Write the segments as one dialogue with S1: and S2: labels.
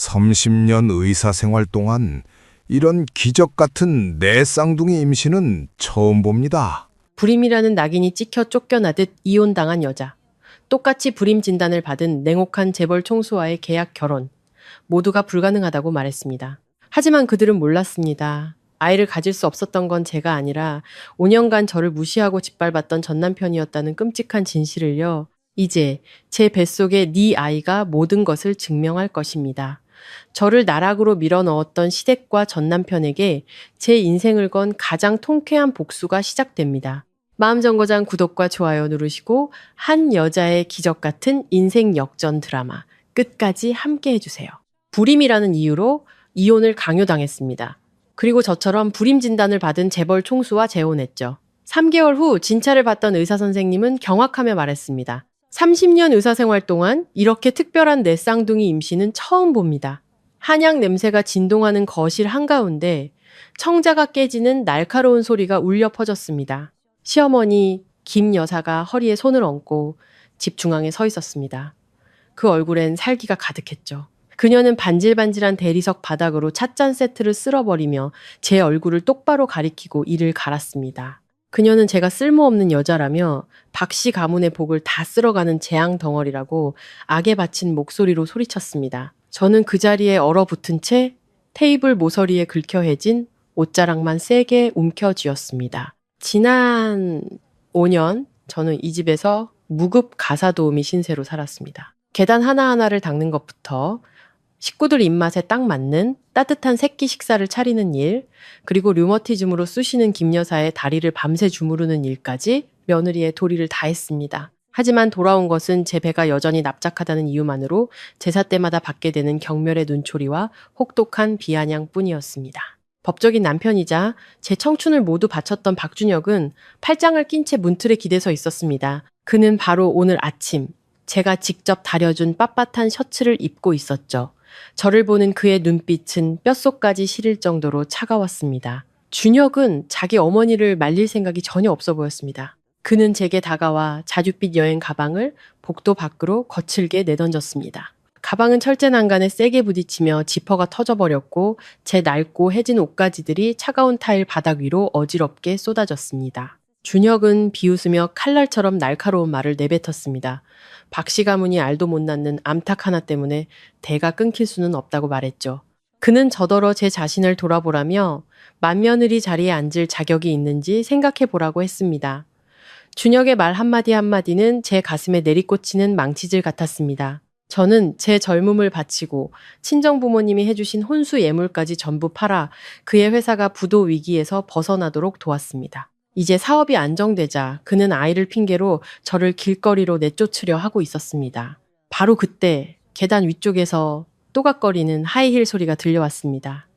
S1: 30년 의사 생활 동안 이런 기적 같은 내 쌍둥이 임신은 처음 봅니다.
S2: 불임이라는 낙인이 찍혀 쫓겨나듯 이혼당한 여자. 똑같이 불임 진단을 받은 냉혹한 재벌 총수와의 계약 결혼. 모두가 불가능하다고 말했습니다. 하지만 그들은 몰랐습니다. 아이를 가질 수 없었던 건 제가 아니라 5년간 저를 무시하고 짓밟았던 전남편이었다는 끔찍한 진실을요. 이제 제 뱃속의 네 아이가 모든 것을 증명할 것입니다. 저를 나락으로 밀어넣었던 시댁과 전남편에게 제 인생을 건 가장 통쾌한 복수가 시작됩니다. 마음정거장 구독과 좋아요 누르시고 한 여자의 기적 같은 인생 역전 드라마 끝까지 함께 해주세요. 불임이라는 이유로 이혼을 강요당했습니다. 그리고 저처럼 불임 진단을 받은 재벌 총수와 재혼했죠. 3개월 후 진찰을 받던 의사 선생님은 경악하며 말했습니다. 30년 의사 생활 동안 이렇게 특별한 내 쌍둥이 임신은 처음 봅니다. 한약 냄새가 진동하는 거실 한가운데 청자가 깨지는 날카로운 소리가 울려 퍼졌습니다. 시어머니 김 여사가 허리에 손을 얹고 집 중앙에 서 있었습니다. 그 얼굴엔 살기가 가득했죠. 그녀는 반질반질한 대리석 바닥으로 찻잔 세트를 쓸어버리며 제 얼굴을 똑바로 가리키고 이를 갈았습니다. 그녀는 제가 쓸모없는 여자라며 박씨 가문의 복을 다 쓸어가는 재앙 덩어리라고 악에 바친 목소리로 소리쳤습니다. 저는 그 자리에 얼어붙은 채 테이블 모서리에 긁혀해진 옷자락만 세게 움켜쥐었습니다. 지난 5년 저는 이 집에서 무급 가사도우미 신세로 살았습니다. 계단 하나하나를 닦는 것부터 식구들 입맛에 딱 맞는 따뜻한 새끼 식사를 차리는 일, 그리고 류머티즘으로 쑤시는 김 여사의 다리를 밤새 주무르는 일까지 며느리의 도리를 다 했습니다. 하지만 돌아온 것은 제 배가 여전히 납작하다는 이유만으로 제사 때마다 받게 되는 경멸의 눈초리와 혹독한 비아냥뿐이었습니다. 법적인 남편이자 제 청춘을 모두 바쳤던 박준혁은 팔짱을 낀 채 문틀에 기대서 있었습니다. 그는 바로 오늘 아침 제가 직접 다려준 빳빳한 셔츠를 입고 있었죠. 저를 보는 그의 눈빛은 뼛속까지 시릴 정도로 차가웠습니다. 준혁은 자기 어머니를 말릴 생각이 전혀 없어 보였습니다. 그는 제게 다가와 자줏빛 여행 가방을 복도 밖으로 거칠게 내던졌습니다. 가방은 철제 난간에 세게 부딪히며 지퍼가 터져버렸고 제 낡고 해진 옷가지들이 차가운 타일 바닥 위로 어지럽게 쏟아졌습니다. 준혁은 비웃으며 칼날처럼 날카로운 말을 내뱉었습니다. 박씨 가문이 알도 못 낳는 암탉 하나 때문에 대가 끊길 수는 없다고 말했죠. 그는 저더러 제 자신을 돌아보라며 맏며느리 자리에 앉을 자격이 있는지 생각해 보라고 했습니다. 준혁의 말 한마디 한마디는 제 가슴에 내리꽂히는 망치질 같았습니다. 저는 제 젊음을 바치고 친정 부모님이 해주신 혼수 예물까지 전부 팔아 그의 회사가 부도 위기에서 벗어나도록 도왔습니다. 이제 사업이 안정되자 그는 아이를 핑계로 저를 길거리로 내쫓으려 하고 있었습니다. 바로 그때 계단 위쪽에서 또각거리는 하이힐 소리가 들려왔습니다.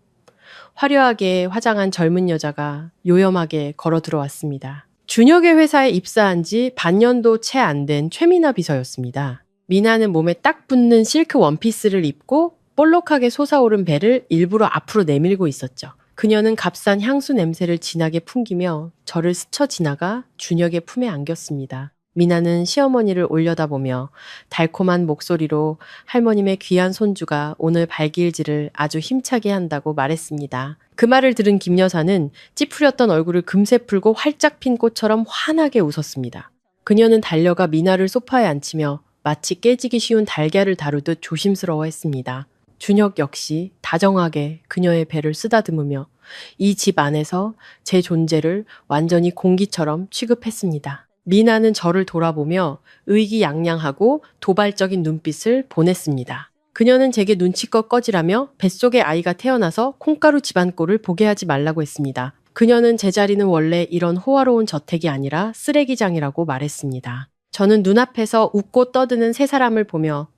S2: 화려하게 화장한 젊은 여자가 요염하게 걸어 들어왔습니다. 준혁의 회사에 입사한 지 반년도 채 안 된 최미나 비서였습니다. 미나는 몸에 딱 붙는 실크 원피스를 입고 볼록하게 솟아오른 배를 일부러 앞으로 내밀고 있었죠. 그녀는 값싼 향수 냄새를 진하게 풍기며 저를 스쳐 지나가 준혁의 품에 안겼습니다. 미나는 시어머니를 올려다보며 달콤한 목소리로 할머님의 귀한 손주가 오늘 발길질을 아주 힘차게 한다고 말했습니다. 그 말을 들은 김 여사는 찌푸렸던 얼굴을 금세 풀고 활짝 핀 꽃처럼 환하게 웃었습니다. 그녀는 달려가 미나를 소파에 앉히며 마치 깨지기 쉬운 달걀을 다루듯 조심스러워했습니다. 준혁 역시 다정하게 그녀의 배를 쓰다듬으며 이 집 안에서 제 존재를 완전히 공기처럼 취급했습니다. 미나는 저를 돌아보며 의기양양하고 도발적인 눈빛을 보냈습니다. 그녀는 제게 눈치껏 꺼지라며 뱃속에 아이가 태어나서 콩가루 집안 꼴을 보게 하지 말라고 했습니다. 그녀는 제 자리는 원래 이런 호화로운 저택이 아니라 쓰레기장이라고 말했습니다. 저는 눈앞에서 웃고 떠드는 세 사람을 보며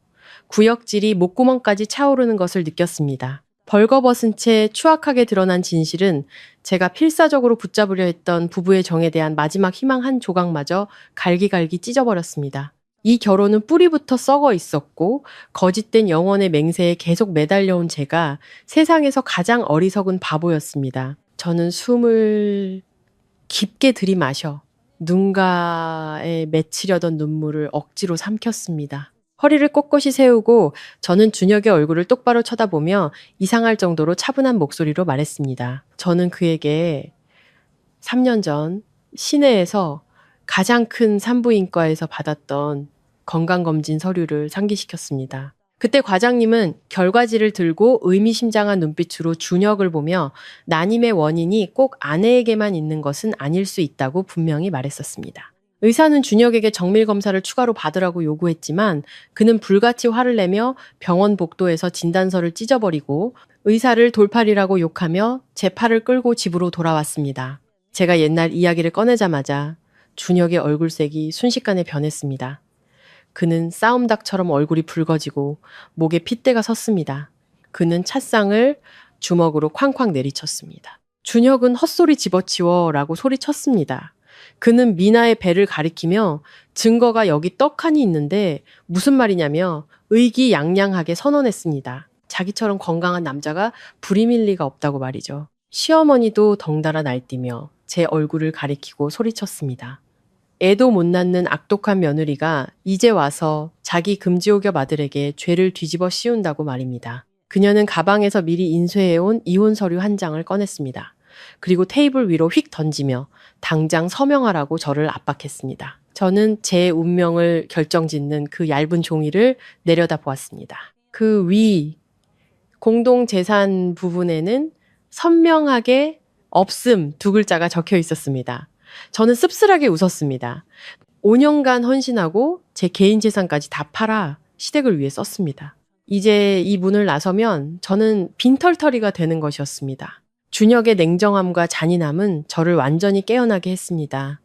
S2: 구역질이 목구멍까지 차오르는 것을 느꼈습니다. 벌거벗은 채 추악하게 드러난 진실은 제가 필사적으로 붙잡으려 했던 부부의 정에 대한 마지막 희망 한 조각마저 갈기갈기 찢어버렸습니다. 이 결혼은 뿌리부터 썩어 있었고 거짓된 영혼의 맹세에 계속 매달려온 제가 세상에서 가장 어리석은 바보였습니다. 저는 숨을 깊게 들이마셔 눈가에 맺히려던 눈물을 억지로 삼켰습니다. 허리를 꼿꼿이 세우고 저는 준혁의 얼굴을 똑바로 쳐다보며 이상할 정도로 차분한 목소리로 말했습니다. 저는 그에게 3년 전 시내에서 가장 큰 산부인과에서 받았던 건강검진 서류를 상기시켰습니다. 그때 과장님은 결과지를 들고 의미심장한 눈빛으로 준혁을 보며 난임의 원인이 꼭 아내에게만 있는 것은 아닐 수 있다고 분명히 말했었습니다. 의사는 준혁에게 정밀검사를 추가로 받으라고 요구했지만 그는 불같이 화를 내며 병원 복도에서 진단서를 찢어버리고 의사를 돌팔이라고 욕하며 제 팔을 끌고 집으로 돌아왔습니다. 제가 옛날 이야기를 꺼내자마자 준혁의 얼굴색이 순식간에 변했습니다. 그는 싸움닭처럼 얼굴이 붉어지고 목에 핏대가 섰습니다. 그는 찻상을 주먹으로 쾅쾅 내리쳤습니다. 준혁은 헛소리 집어치워 라고 소리쳤습니다. 그는 미나의 배를 가리키며 증거가 여기 떡하니 있는데 무슨 말이냐며 의기양양하게 선언했습니다. 자기처럼 건강한 남자가 불임일 리가 없다고 말이죠. 시어머니도 덩달아 날뛰며 제 얼굴을 가리키고 소리쳤습니다. 애도 못 낳는 악독한 며느리가 이제 와서 자기 금지옥엽 아들에게 죄를 뒤집어 씌운다고 말입니다. 그녀는 가방에서 미리 인쇄해온 이혼 서류 한 장을 꺼냈습니다. 그리고 테이블 위로 휙 던지며 당장 서명하라고 저를 압박했습니다. 저는 제 운명을 결정짓는 그 얇은 종이를 내려다보았습니다. 그 위 공동재산 부분에는 선명하게 없음 두 글자가 적혀 있었습니다. 저는 씁쓸하게 웃었습니다. 5년간 헌신하고 제 개인 재산까지 다 팔아 시댁을 위해 썼습니다. 이제 이 문을 나서면 저는 빈털터리가 되는 것이었습니다. 준혁의 냉정함과 잔인함은 저를 완전히 깨어나게 했습니다.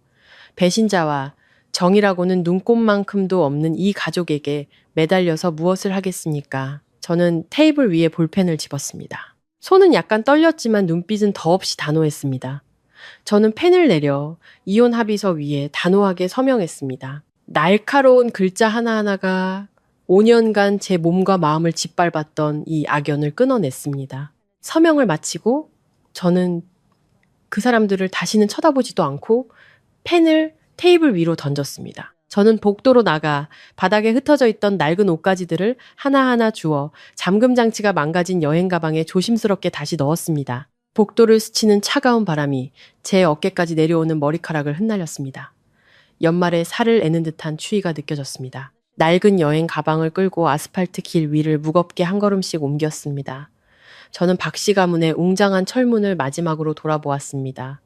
S2: 배신자와 정이라고는 눈꼽만큼도 없는 이 가족에게 매달려서 무엇을 하겠습니까? 저는 테이블 위에 볼펜을 집었습니다. 손은 약간 떨렸지만 눈빛은 더없이 단호했습니다. 저는 펜을 내려 이혼 합의서 위에 단호하게 서명했습니다. 날카로운 글자 하나하나가 5년간 제 몸과 마음을 짓밟았던 이 악연을 끊어냈습니다. 서명을 마치고 저는 그 사람들을 다시는 쳐다보지도 않고 펜을 테이블 위로 던졌습니다. 저는 복도로 나가 바닥에 흩어져 있던 낡은 옷가지들을 하나하나 주워 잠금 장치가 망가진 여행 가방에 조심스럽게 다시 넣었습니다. 복도를 스치는 차가운 바람이 제 어깨까지 내려오는 머리카락을 흩날렸습니다. 연말에 살을 애는 듯한 추위가 느껴졌습니다. 낡은 여행 가방을 끌고 아스팔트 길 위를 무겁게 한 걸음씩 옮겼습니다. 저는 박씨 가문의 웅장한 철문을 마지막으로 돌아보았습니다.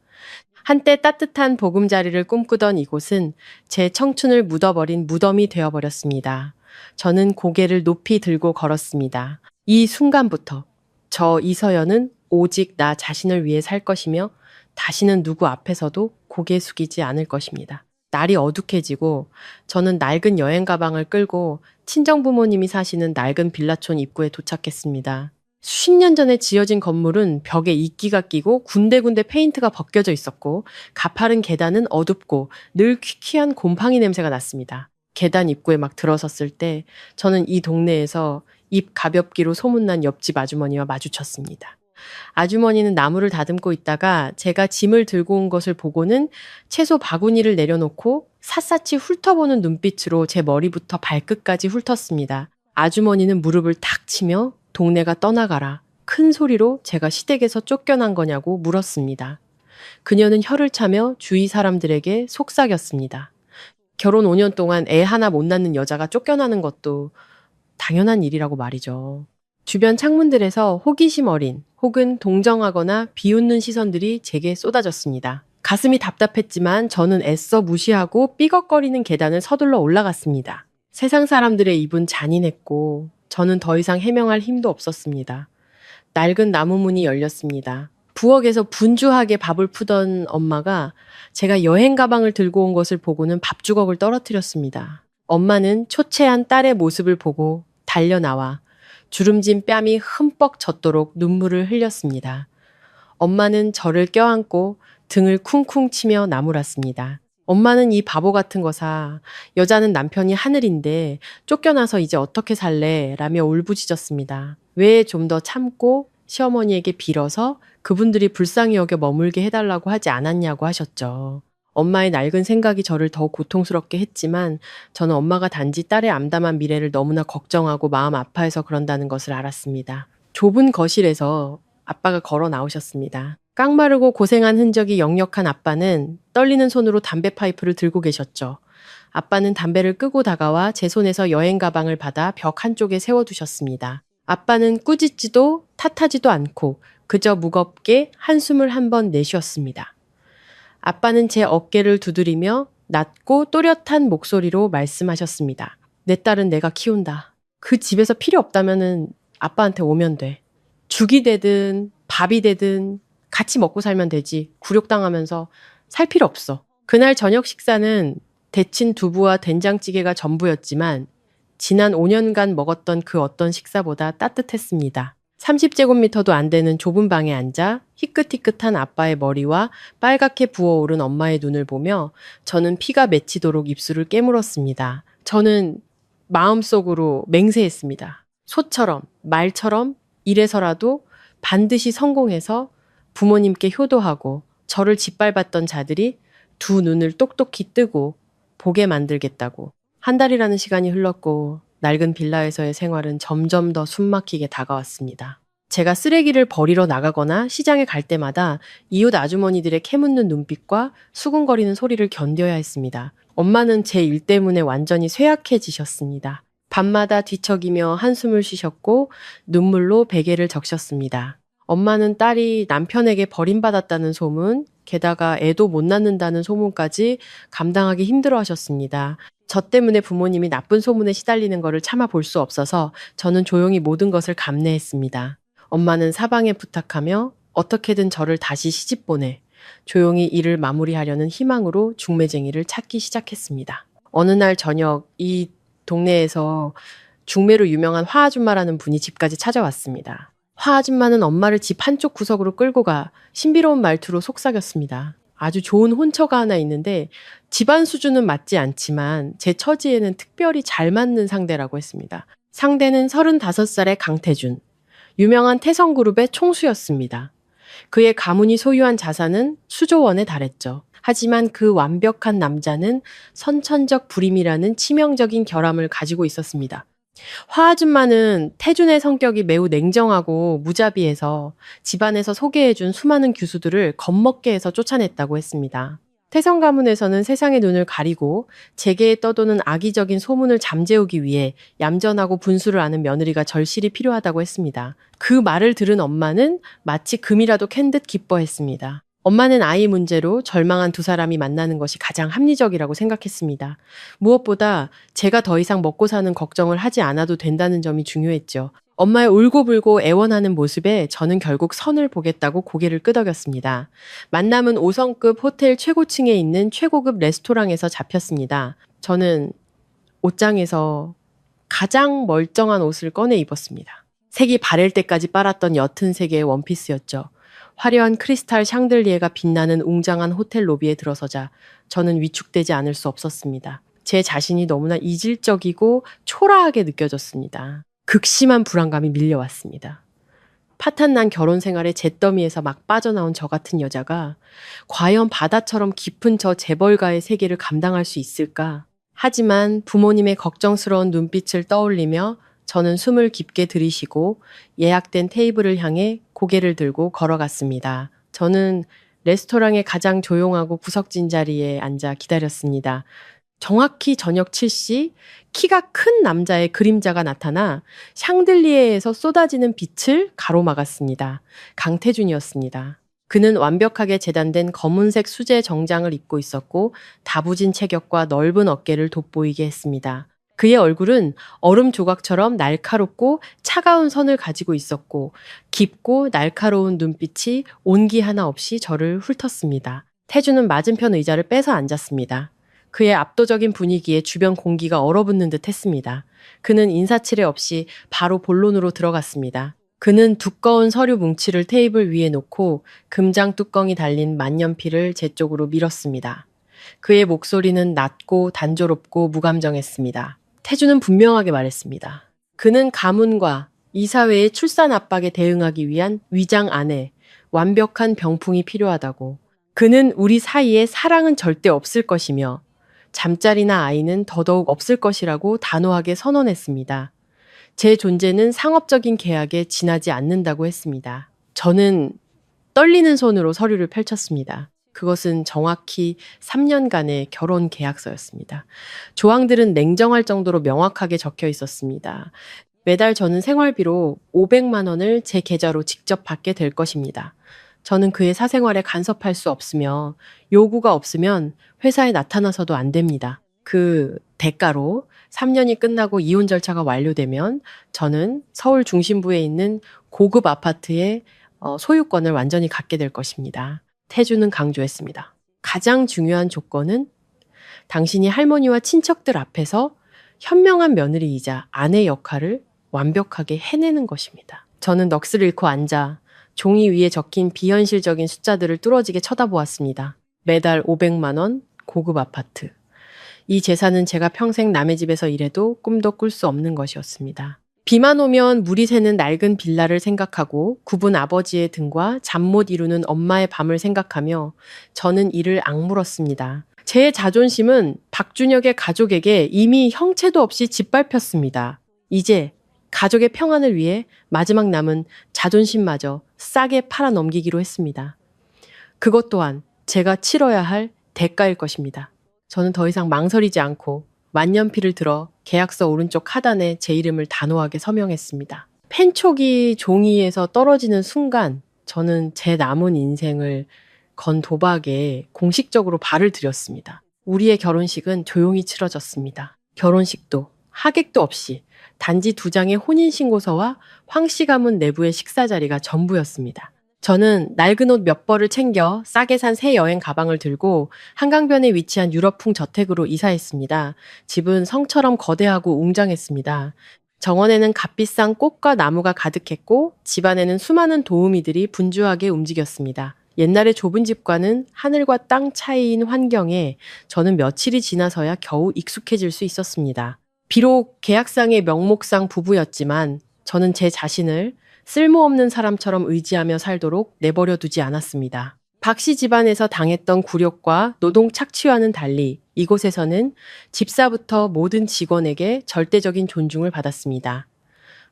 S2: 한때 따뜻한 보금자리를 꿈꾸던 이곳은 제 청춘을 묻어버린 무덤이 되어버렸습니다. 저는 고개를 높이 들고 걸었습니다. 이 순간부터 저 이서연은 오직 나 자신을 위해 살 것이며 다시는 누구 앞에서도 고개 숙이지 않을 것입니다. 날이 어둑해지고 저는 낡은 여행 가방을 끌고 친정 부모님이 사시는 낡은 빌라촌 입구에 도착했습니다. 수십 년 전에 지어진 건물은 벽에 이끼가 끼고 군데군데 페인트가 벗겨져 있었고 가파른 계단은 어둡고 늘 퀴퀴한 곰팡이 냄새가 났습니다. 계단 입구에 막 들어섰을 때 저는 이 동네에서 입 가볍기로 소문난 옆집 아주머니와 마주쳤습니다. 아주머니는 나무를 다듬고 있다가 제가 짐을 들고 온 것을 보고는 채소 바구니를 내려놓고 샅샅이 훑어보는 눈빛으로 제 머리부터 발끝까지 훑었습니다. 아주머니는 무릎을 탁 치며 동네가 떠나가라 큰 소리로 제가 시댁에서 쫓겨난 거냐고 물었습니다. 그녀는 혀를 차며 주위 사람들에게 속삭였습니다. 결혼 5년 동안 애 하나 못 낳는 여자가 쫓겨나는 것도 당연한 일이라고 말이죠. 주변 창문들에서 호기심 어린 혹은 동정하거나 비웃는 시선들이 제게 쏟아졌습니다. 가슴이 답답했지만 저는 애써 무시하고 삐걱거리는 계단을 서둘러 올라갔습니다. 세상 사람들의 입은 잔인했고 저는 더 이상 해명할 힘도 없었습니다. 낡은 나무 문이 열렸습니다. 부엌에서 분주하게 밥을 푸던 엄마가 제가 여행 가방을 들고 온 것을 보고는 밥주걱을 떨어뜨렸습니다. 엄마는 초췌한 딸의 모습을 보고 달려나와 주름진 뺨이 흠뻑 젖도록 눈물을 흘렸습니다. 엄마는 저를 껴안고 등을 쿵쿵 치며 나무랐습니다. 엄마는 이 바보 같은 거사, 여자는 남편이 하늘인데 쫓겨나서 이제 어떻게 살래? 라며 울부짖었습니다. 왜 좀 더 참고 시어머니에게 빌어서 그분들이 불쌍히 여겨 머물게 해달라고 하지 않았냐고 하셨죠. 엄마의 낡은 생각이 저를 더 고통스럽게 했지만 저는 엄마가 단지 딸의 암담한 미래를 너무나 걱정하고 마음 아파해서 그런다는 것을 알았습니다. 좁은 거실에서 아빠가 걸어 나오셨습니다. 깡마르고 고생한 흔적이 역력한 아빠는 떨리는 손으로 담배 파이프를 들고 계셨죠. 아빠는 담배를 끄고 다가와 제 손에서 여행 가방을 받아 벽 한쪽에 세워두셨습니다. 아빠는 꾸짖지도 탓하지도 않고 그저 무겁게 한숨을 한 번 내쉬었습니다. 아빠는 제 어깨를 두드리며 낮고 또렷한 목소리로 말씀하셨습니다. 내 딸은 내가 키운다. 그 집에서 필요 없다면은 아빠한테 오면 돼. 죽이 되든 밥이 되든 같이 먹고 살면 되지. 굴욕당하면서 살 필요 없어. 그날 저녁 식사는 데친 두부와 된장찌개가 전부였지만 지난 5년간 먹었던 그 어떤 식사보다 따뜻했습니다. 30제곱미터도 안 되는 좁은 방에 앉아 희끗희끗한 아빠의 머리와 빨갛게 부어오른 엄마의 눈을 보며 저는 피가 맺히도록 입술을 깨물었습니다. 저는 마음속으로 맹세했습니다. 소처럼, 말처럼 이래서라도 반드시 성공해서 부모님께 효도하고 저를 짓밟았던 자들이 두 눈을 똑똑히 뜨고 보게 만들겠다고. 한 달이라는 시간이 흘렀고 낡은 빌라에서의 생활은 점점 더 숨막히게 다가왔습니다. 제가 쓰레기를 버리러 나가거나 시장에 갈 때마다 이웃 아주머니들의 캐묻는 눈빛과 수군거리는 소리를 견뎌야 했습니다. 엄마는 제 일 때문에 완전히 쇠약해지셨습니다. 밤마다 뒤척이며 한숨을 쉬셨고 눈물로 베개를 적셨습니다. 엄마는 딸이 남편에게 버림받았다는 소문, 게다가 애도 못 낳는다는 소문까지 감당하기 힘들어 하셨습니다. 저 때문에 부모님이 나쁜 소문에 시달리는 것을 참아 볼 수 없어서 저는 조용히 모든 것을 감내했습니다. 엄마는 사방에 부탁하며 어떻게든 저를 다시 시집 보내 조용히 일을 마무리하려는 희망으로 중매쟁이를 찾기 시작했습니다. 어느 날 저녁 이 동네에서 중매로 유명한 화아줌마라는 분이 집까지 찾아왔습니다. 화아줌마는 엄마를 집 한쪽 구석으로 끌고 가 신비로운 말투로 속삭였습니다. 아주 좋은 혼처가 하나 있는데 집안 수준은 맞지 않지만 제 처지에는 특별히 잘 맞는 상대라고 했습니다. 상대는 35살의 강태준, 유명한 태성그룹의 총수였습니다. 그의 가문이 소유한 자산은 수조 원에 달했죠. 하지만 그 완벽한 남자는 선천적 불임이라는 치명적인 결함을 가지고 있었습니다. 화아줌마는 태준의 성격이 매우 냉정하고 무자비해서 집안에서 소개해준 수많은 교수들을 겁먹게 해서 쫓아냈다고 했습니다. 태성 가문에서는 세상의 눈을 가리고 재계에 떠도는 악의적인 소문을 잠재우기 위해 얌전하고 분수를 아는 며느리가 절실히 필요하다고 했습니다. 그 말을 들은 엄마는 마치 금이라도 캔 듯 기뻐했습니다. 엄마는 아이 문제로 절망한 두 사람이 만나는 것이 가장 합리적이라고 생각했습니다. 무엇보다 제가 더 이상 먹고 사는 걱정을 하지 않아도 된다는 점이 중요했죠. 엄마의 울고불고 애원하는 모습에 저는 결국 선을 보겠다고 고개를 끄덕였습니다. 만남은 5성급 호텔 최고층에 있는 최고급 레스토랑에서 잡혔습니다. 저는 옷장에서 가장 멀쩡한 옷을 꺼내 입었습니다. 색이 바를 때까지 빨았던 옅은 색의 원피스였죠. 화려한 크리스탈 샹들리에가 빛나는 웅장한 호텔 로비에 들어서자 저는 위축되지 않을 수 없었습니다. 제 자신이 너무나 이질적이고 초라하게 느껴졌습니다. 극심한 불안감이 밀려왔습니다. 파탄난 결혼 생활의 잿더미에서 막 빠져나온 저 같은 여자가 과연 바다처럼 깊은 저 재벌가의 세계를 감당할 수 있을까? 하지만 부모님의 걱정스러운 눈빛을 떠올리며 저는 숨을 깊게 들이쉬고 예약된 테이블을 향해 고개를 들고 걸어갔습니다. 저는 레스토랑의 가장 조용하고 구석진 자리에 앉아 기다렸습니다. 정확히 저녁 7시 키가 큰 남자의 그림자가 나타나 샹들리에에서 쏟아지는 빛을 가로막았습니다. 강태준이었습니다. 그는 완벽하게 재단된 검은색 수제 정장을 입고 있었고 다부진 체격과 넓은 어깨를 돋보이게 했습니다. 그의 얼굴은 얼음 조각처럼 날카롭고 차가운 선을 가지고 있었고 깊고 날카로운 눈빛이 온기 하나 없이 저를 훑었습니다. 태준은 맞은편 의자를 빼서 앉았습니다. 그의 압도적인 분위기에 주변 공기가 얼어붙는 듯 했습니다. 그는 인사치레 없이 바로 본론으로 들어갔습니다. 그는 두꺼운 서류 뭉치를 테이블 위에 놓고 금장 뚜껑이 달린 만년필을 제 쪽으로 밀었습니다. 그의 목소리는 낮고 단조롭고 무감정했습니다. 태준은 분명하게 말했습니다. 그는 가문과 이 사회의 출산 압박에 대응하기 위한 위장 안에 완벽한 병풍이 필요하다고. 그는 우리 사이에 사랑은 절대 없을 것이며 잠자리나 아이는 더더욱 없을 것이라고 단호하게 선언했습니다. 제 존재는 상업적인 계약에 지나지 않는다고 했습니다. 저는 떨리는 손으로 서류를 펼쳤습니다. 그것은 정확히 3년간의 결혼 계약서였습니다. 조항들은 냉정할 정도로 명확하게 적혀 있었습니다. 매달 저는 생활비로 500만 원을 제 계좌로 직접 받게 될 것입니다. 저는 그의 사생활에 간섭할 수 없으며 요구가 없으면 회사에 나타나서도 안 됩니다. 그 대가로 3년이 끝나고 이혼 절차가 완료되면 저는 서울 중심부에 있는 고급 아파트의 소유권을 완전히 갖게 될 것입니다. 태주는 강조했습니다. 가장 중요한 조건은 당신이 할머니와 친척들 앞에서 현명한 며느리이자 아내 역할을 완벽하게 해내는 것입니다. 저는 넋을 잃고 앉아 종이 위에 적힌 비현실적인 숫자들을 뚫어지게 쳐다보았습니다. 매달 500만 원, 고급 아파트. 이 재산은 제가 평생 남의 집에서 일해도 꿈도 꿀 수 없는 것이었습니다. 비만 오면 물이 새는 낡은 빌라를 생각하고 굽은 아버지의 등과 잠 못 이루는 엄마의 밤을 생각하며 저는 이를 악물었습니다. 제 자존심은 박준혁의 가족에게 이미 형체도 없이 짓밟혔습니다. 이제 가족의 평안을 위해 마지막 남은 자존심마저 싸게 팔아넘기기로 했습니다. 그것 또한 제가 치러야 할 대가일 것입니다. 저는 더 이상 망설이지 않고 만년필을 들어 계약서 오른쪽 하단에 제 이름을 단호하게 서명했습니다. 펜촉이 종이에서 떨어지는 순간 저는 제 남은 인생을 건 도박에 공식적으로 발을 들였습니다. 우리의 결혼식은 조용히 치러졌습니다. 결혼식도 하객도 없이 단지 2장의 혼인신고서와 황씨 가문 내부의 식사 자리가 전부였습니다. 저는 낡은 옷 몇 벌을 챙겨 싸게 산 새 여행 가방을 들고 한강변에 위치한 유럽풍 저택으로 이사했습니다. 집은 성처럼 거대하고 웅장했습니다. 정원에는 값비싼 꽃과 나무가 가득했고 집안에는 수많은 도우미들이 분주하게 움직였습니다. 옛날의 좁은 집과는 하늘과 땅 차이인 환경에 저는 며칠이 지나서야 겨우 익숙해질 수 있었습니다. 비록 계약상의 명목상 부부였지만 저는 제 자신을 쓸모없는 사람처럼 의지하며 살도록 내버려 두지 않았습니다. 박씨 집안에서 당했던 굴욕과 노동 착취와는 달리 이곳에서는 집사부터 모든 직원에게 절대적인 존중을 받았습니다.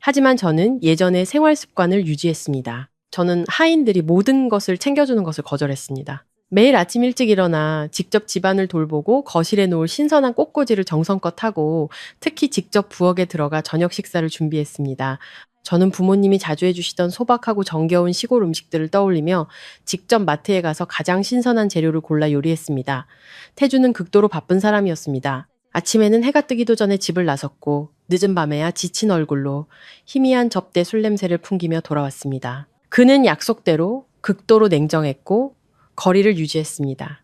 S2: 하지만 저는 예전의 생활 습관을 유지했습니다. 저는 하인들이 모든 것을 챙겨주는 것을 거절했습니다. 매일 아침 일찍 일어나 직접 집안을 돌보고 거실에 놓을 신선한 꽃꽂이를 정성껏 하고 특히 직접 부엌에 들어가 저녁 식사를 준비했습니다. 저는 부모님이 자주 해주시던 소박하고 정겨운 시골 음식들을 떠올리며 직접 마트에 가서 가장 신선한 재료를 골라 요리했습니다. 태주는 극도로 바쁜 사람이었습니다. 아침에는 해가 뜨기도 전에 집을 나섰고 늦은 밤에야 지친 얼굴로 희미한 접대 술 냄새를 풍기며 돌아왔습니다. 그는 약속대로 극도로 냉정했고 거리를 유지했습니다.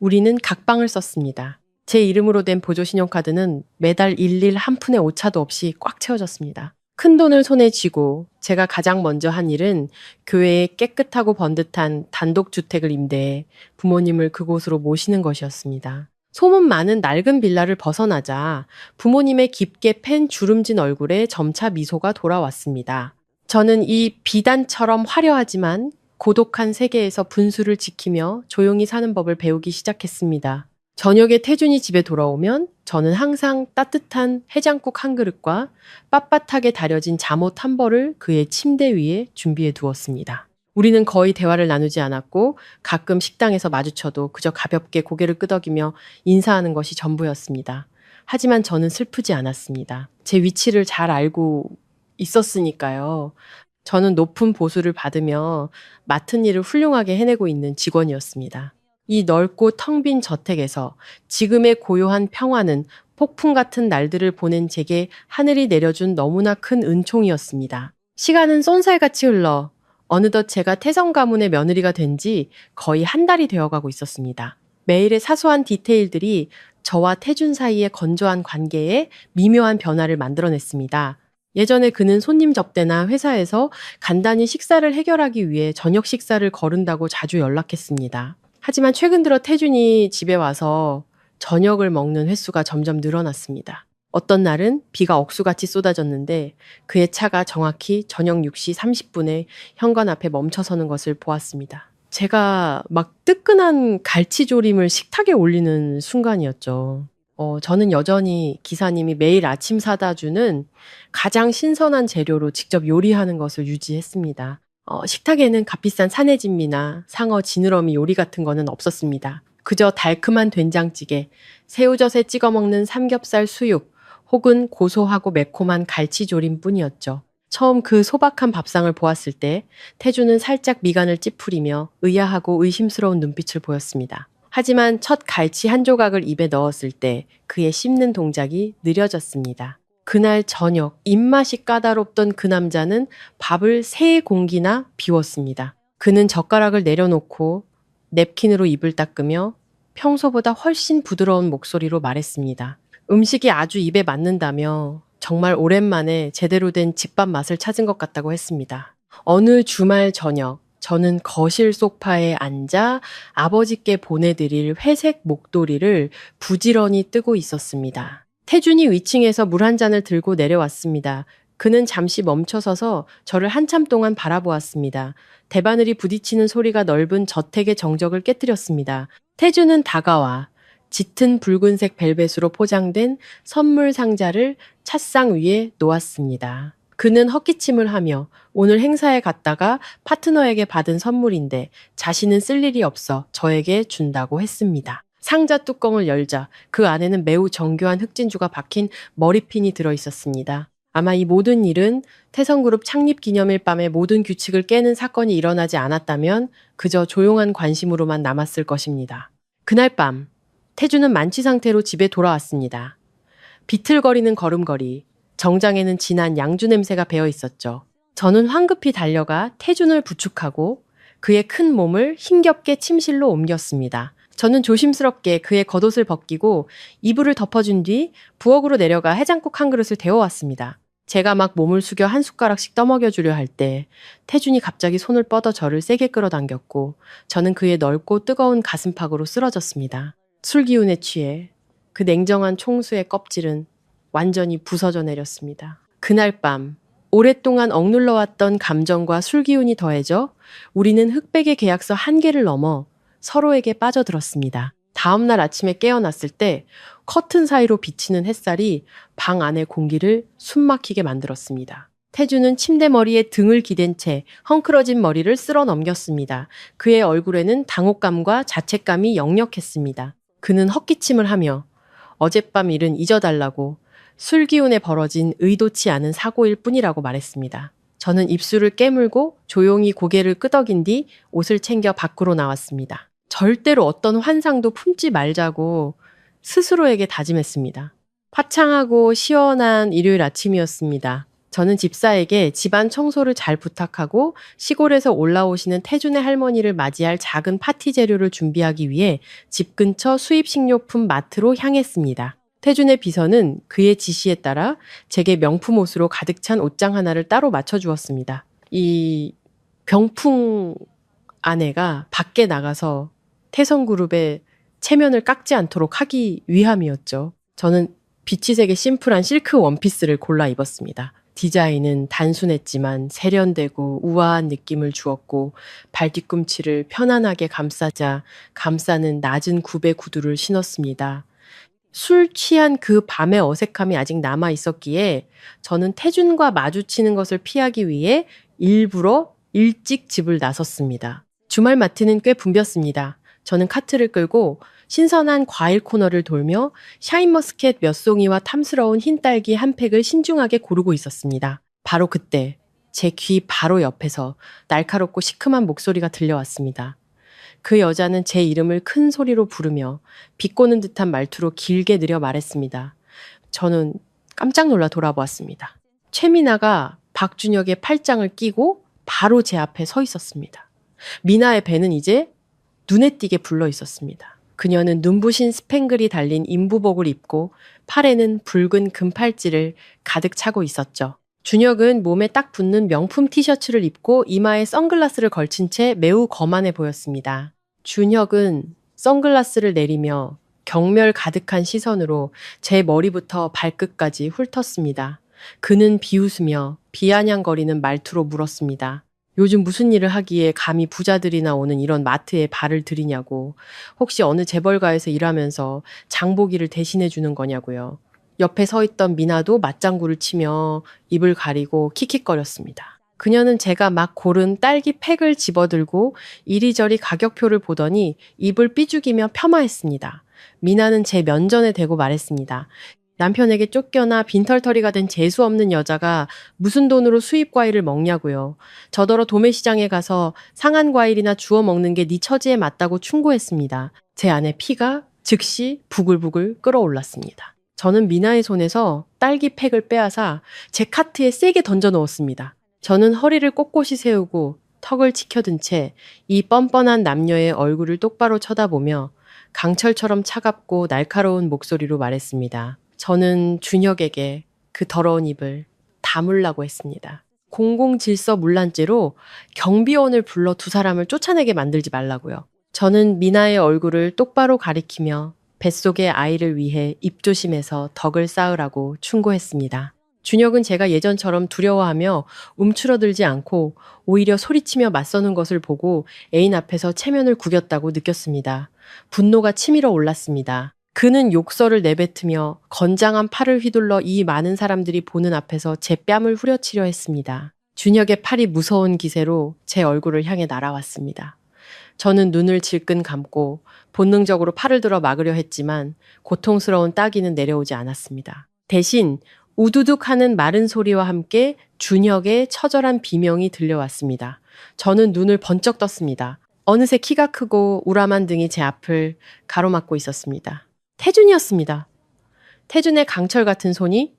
S2: 우리는 각방을 썼습니다. 제 이름으로 된 보조신용카드는 매달 일일 한 푼의 오차도 없이 꽉 채워졌습니다. 큰돈을 손에 쥐고 제가 가장 먼저 한 일은 교외에 깨끗하고 번듯한 단독주택을 임대해 부모님을 그곳으로 모시는 것이었습니다. 소문 많은 낡은 빌라를 벗어나자 부모님의 깊게 팬 주름진 얼굴에 점차 미소가 돌아왔습니다. 저는 이 비단처럼 화려하지만 고독한 세계에서 분수를 지키며 조용히 사는 법을 배우기 시작했습니다. 저녁에 태준이 집에 돌아오면 저는 항상 따뜻한 해장국 한 그릇과 빳빳하게 다려진 잠옷 한 벌을 그의 침대 위에 준비해 두었습니다. 우리는 거의 대화를 나누지 않았고 가끔 식당에서 마주쳐도 그저 가볍게 고개를 끄덕이며 인사하는 것이 전부였습니다. 하지만 저는 슬프지 않았습니다. 제 위치를 잘 알고 있었으니까요. 저는 높은 보수를 받으며 맡은 일을 훌륭하게 해내고 있는 직원이었습니다. 이 넓고 텅 빈 저택에서 지금의 고요한 평화는 폭풍 같은 날들을 보낸 제게 하늘이 내려준 너무나 큰 은총이었습니다. 시간은 쏜살같이 흘러 어느덧 제가 태성 가문의 며느리가 된 지 거의 한 달이 되어가고 있었습니다. 매일의 사소한 디테일들이 저와 태준 사이의 건조한 관계에 미묘한 변화를 만들어냈습니다. 예전에 그는 손님 접대나 회사에서 간단히 식사를 해결하기 위해 저녁 식사를 거른다고 자주 연락했습니다. 하지만 최근 들어 태준이 집에 와서 저녁을 먹는 횟수가 점점 늘어났습니다. 어떤 날은 비가 억수같이 쏟아졌는데 그의 차가 정확히 저녁 6시 30분에 현관 앞에 멈춰서는 것을 보았습니다. 제가 막 뜨끈한 갈치조림을 식탁에 올리는 순간이었죠. 저는 여전히 기사님이 매일 아침 사다 주는 가장 신선한 재료로 직접 요리하는 것을 유지했습니다. 식탁에는 값비싼 사내진미나 상어 지느러미 요리 같은 거는 없었습니다. 그저 달큼한 된장찌개, 새우젓에 찍어 먹는 삼겹살 수육, 혹은 고소하고 매콤한 갈치조림뿐이었죠. 처음 그 소박한 밥상을 보았을 때 태주는 살짝 미간을 찌푸리며 의아하고 의심스러운 눈빛을 보였습니다. 하지만 첫 갈치 한 조각을 입에 넣었을 때 그의 씹는 동작이 느려졌습니다. 그날 저녁 입맛이 까다롭던 그 남자는 밥을 3공기나 비웠습니다. 그는 젓가락을 내려놓고 냅킨으로 입을 닦으며 평소보다 훨씬 부드러운 목소리로 말했습니다. 음식이 아주 입에 맞는다며 정말 오랜만에 제대로 된 집밥 맛을 찾은 것 같다고 했습니다. 어느 주말 저녁, 저는 거실 소파에 앉아 아버지께 보내드릴 회색 목도리를 부지런히 뜨고 있었습니다. 태준이 위층에서 물 한 잔을 들고 내려왔습니다. 그는 잠시 멈춰서서 저를 한참 동안 바라보았습니다. 대바늘이 부딪히는 소리가 넓은 저택의 정적을 깨뜨렸습니다. 태준은 다가와 짙은 붉은색 벨벳으로 포장된 선물 상자를 찻상 위에 놓았습니다. 그는 헛기침을 하며 오늘 행사에 갔다가 파트너에게 받은 선물인데 자신은 쓸 일이 없어 저에게 준다고 했습니다. 상자 뚜껑을 열자 그 안에는 매우 정교한 흑진주가 박힌 머리핀이 들어 있었습니다. 아마 이 모든 일은 태성그룹 창립 기념일 밤에 모든 규칙을 깨는 사건이 일어나지 않았다면 그저 조용한 관심으로만 남았을 것입니다. 그날 밤 태주는 만취 상태로 집에 돌아왔습니다. 비틀거리는 걸음걸이, 정장에는 진한 양주 냄새가 배어 있었죠. 저는 황급히 달려가 태준을 부축하고 그의 큰 몸을 힘겹게 침실로 옮겼습니다. 저는 조심스럽게 그의 겉옷을 벗기고 이불을 덮어준 뒤 부엌으로 내려가 해장국 한 그릇을 데워왔습니다. 제가 막 몸을 숙여 한 숟가락씩 떠먹여주려 할 때 태준이 갑자기 손을 뻗어 저를 세게 끌어당겼고 저는 그의 넓고 뜨거운 가슴팍으로 쓰러졌습니다. 술기운에 취해 그 냉정한 총수의 껍질은 완전히 부서져 내렸습니다. 그날 밤 오랫동안 억눌러왔던 감정과 술기운이 더해져 우리는 흑백의 계약서 한계를 넘어 서로에게 빠져들었습니다. 다음 날 아침에 깨어났을 때 커튼 사이로 비치는 햇살이 방 안의 공기를 숨막히게 만들었습니다. 태주는 침대 머리에 등을 기댄 채 헝클어진 머리를 쓸어 넘겼습니다. 그의 얼굴에는 당혹감과 자책감이 역력했습니다. 그는 헛기침을 하며 어젯밤 일은 잊어달라고 술기운에 벌어진 의도치 않은 사고일 뿐이라고 말했습니다. 저는 입술을 깨물고 조용히 고개를 끄덕인 뒤 옷을 챙겨 밖으로 나왔습니다. 절대로 어떤 환상도 품지 말자고 스스로에게 다짐했습니다. 화창하고 시원한 일요일 아침이었습니다. 저는 집사에게 집안 청소를 잘 부탁하고 시골에서 올라오시는 태준의 할머니를 맞이할 작은 파티 재료를 준비하기 위해 집 근처 수입식료품 마트로 향했습니다. 태준의 비서는 그의 지시에 따라 제게 명품 옷으로 가득 찬 옷장 하나를 따로 맞춰주었습니다. 이 병풍 아내가 밖에 나가서 태성그룹의 체면을 깎지 않도록 하기 위함이었죠. 저는 비치색의 심플한 실크 원피스를 골라 입었습니다. 디자인은 단순했지만 세련되고 우아한 느낌을 주었고 발 뒤꿈치를 편안하게 감싸자 감싸는 낮은 굽의 구두를 신었습니다. 술 취한 그 밤의 어색함이 아직 남아 있었기에 저는 태준과 마주치는 것을 피하기 위해 일부러 일찍 집을 나섰습니다. 주말 마트는 꽤 붐볐습니다. 저는 카트를 끌고 신선한 과일 코너를 돌며 샤인머스켓 몇 송이와 탐스러운 흰 딸기 한 팩을 신중하게 고르고 있었습니다. 바로 그때 제 귀 바로 옆에서 날카롭고 시큼한 목소리가 들려왔습니다. 그 여자는 제 이름을 큰 소리로 부르며 비꼬는 듯한 말투로 길게 느려 말했습니다. 저는 깜짝 놀라 돌아보았습니다. 최미나가 박준혁의 팔짱을 끼고 바로 제 앞에 서 있었습니다. 미나의 배는 이제 눈에 띄게 불러 있었습니다. 그녀는 눈부신 스팽글이 달린 인부복을 입고 팔에는 붉은 금팔찌를 가득 차고 있었죠. 준혁은 몸에 딱 붙는 명품 티셔츠를 입고 이마에 선글라스를 걸친 채 매우 거만해 보였습니다. 준혁은 선글라스를 내리며 경멸 가득한 시선으로 제 머리부터 발끝까지 훑었습니다. 그는 비웃으며 비아냥거리는 말투로 물었습니다. 요즘 무슨 일을 하기에 감히 부자들이나 오는 이런 마트에 발을 들이냐고. 혹시 어느 재벌가에서 일하면서 장보기를 대신해 주는 거냐고요. 옆에 서 있던 미나도 맞장구를 치며 입을 가리고 킥킥거렸습니다. 그녀는 제가 막 고른 딸기 팩을 집어들고 이리저리 가격표를 보더니 입을 삐죽이며 폄하했습니다. 미나는 제 면전에 대고 말했습니다. 남편에게 쫓겨나 빈털터리가 된 재수 없는 여자가 무슨 돈으로 수입 과일을 먹냐고요. 저더러 도매시장에 가서 상한 과일이나 주워 먹는 게 네 처지에 맞다고 충고했습니다. 제 안에 피가 즉시 부글부글 끓어올랐습니다. 저는 미나의 손에서 딸기 팩을 빼앗아 제 카트에 세게 던져 넣었습니다. 저는 허리를 꼿꼿이 세우고 턱을 치켜든 채 이 뻔뻔한 남녀의 얼굴을 똑바로 쳐다보며 강철처럼 차갑고 날카로운 목소리로 말했습니다. 저는 준혁에게 그 더러운 입을 다물라고 했습니다. 공공질서 문란죄로 경비원을 불러 두 사람을 쫓아내게 만들지 말라고요. 저는 미나의 얼굴을 똑바로 가리키며 뱃속의 아이를 위해 입조심해서 덕을 쌓으라고 충고했습니다. 준혁은 제가 예전처럼 두려워하며 움츠러들지 않고 오히려 소리치며 맞서는 것을 보고 애인 앞에서 체면을 구겼다고 느꼈습니다. 분노가 치밀어 올랐습니다. 그는 욕설을 내뱉으며 건장한 팔을 휘둘러 이 많은 사람들이 보는 앞에서 제 뺨을 후려치려 했습니다. 준혁의 팔이 무서운 기세로 제 얼굴을 향해 날아왔습니다. 저는 눈을 질끈 감고 본능적으로 팔을 들어 막으려 했지만 고통스러운 따기는 내려오지 않았습니다. 대신 우두둑 하는 마른 소리와 함께 준혁의 처절한 비명이 들려왔습니다. 저는 눈을 번쩍 떴습니다. 어느새 키가 크고 우람한 등이 제 앞을 가로막고 있었습니다. 태준이었습니다. 태준의 강철 같은 손이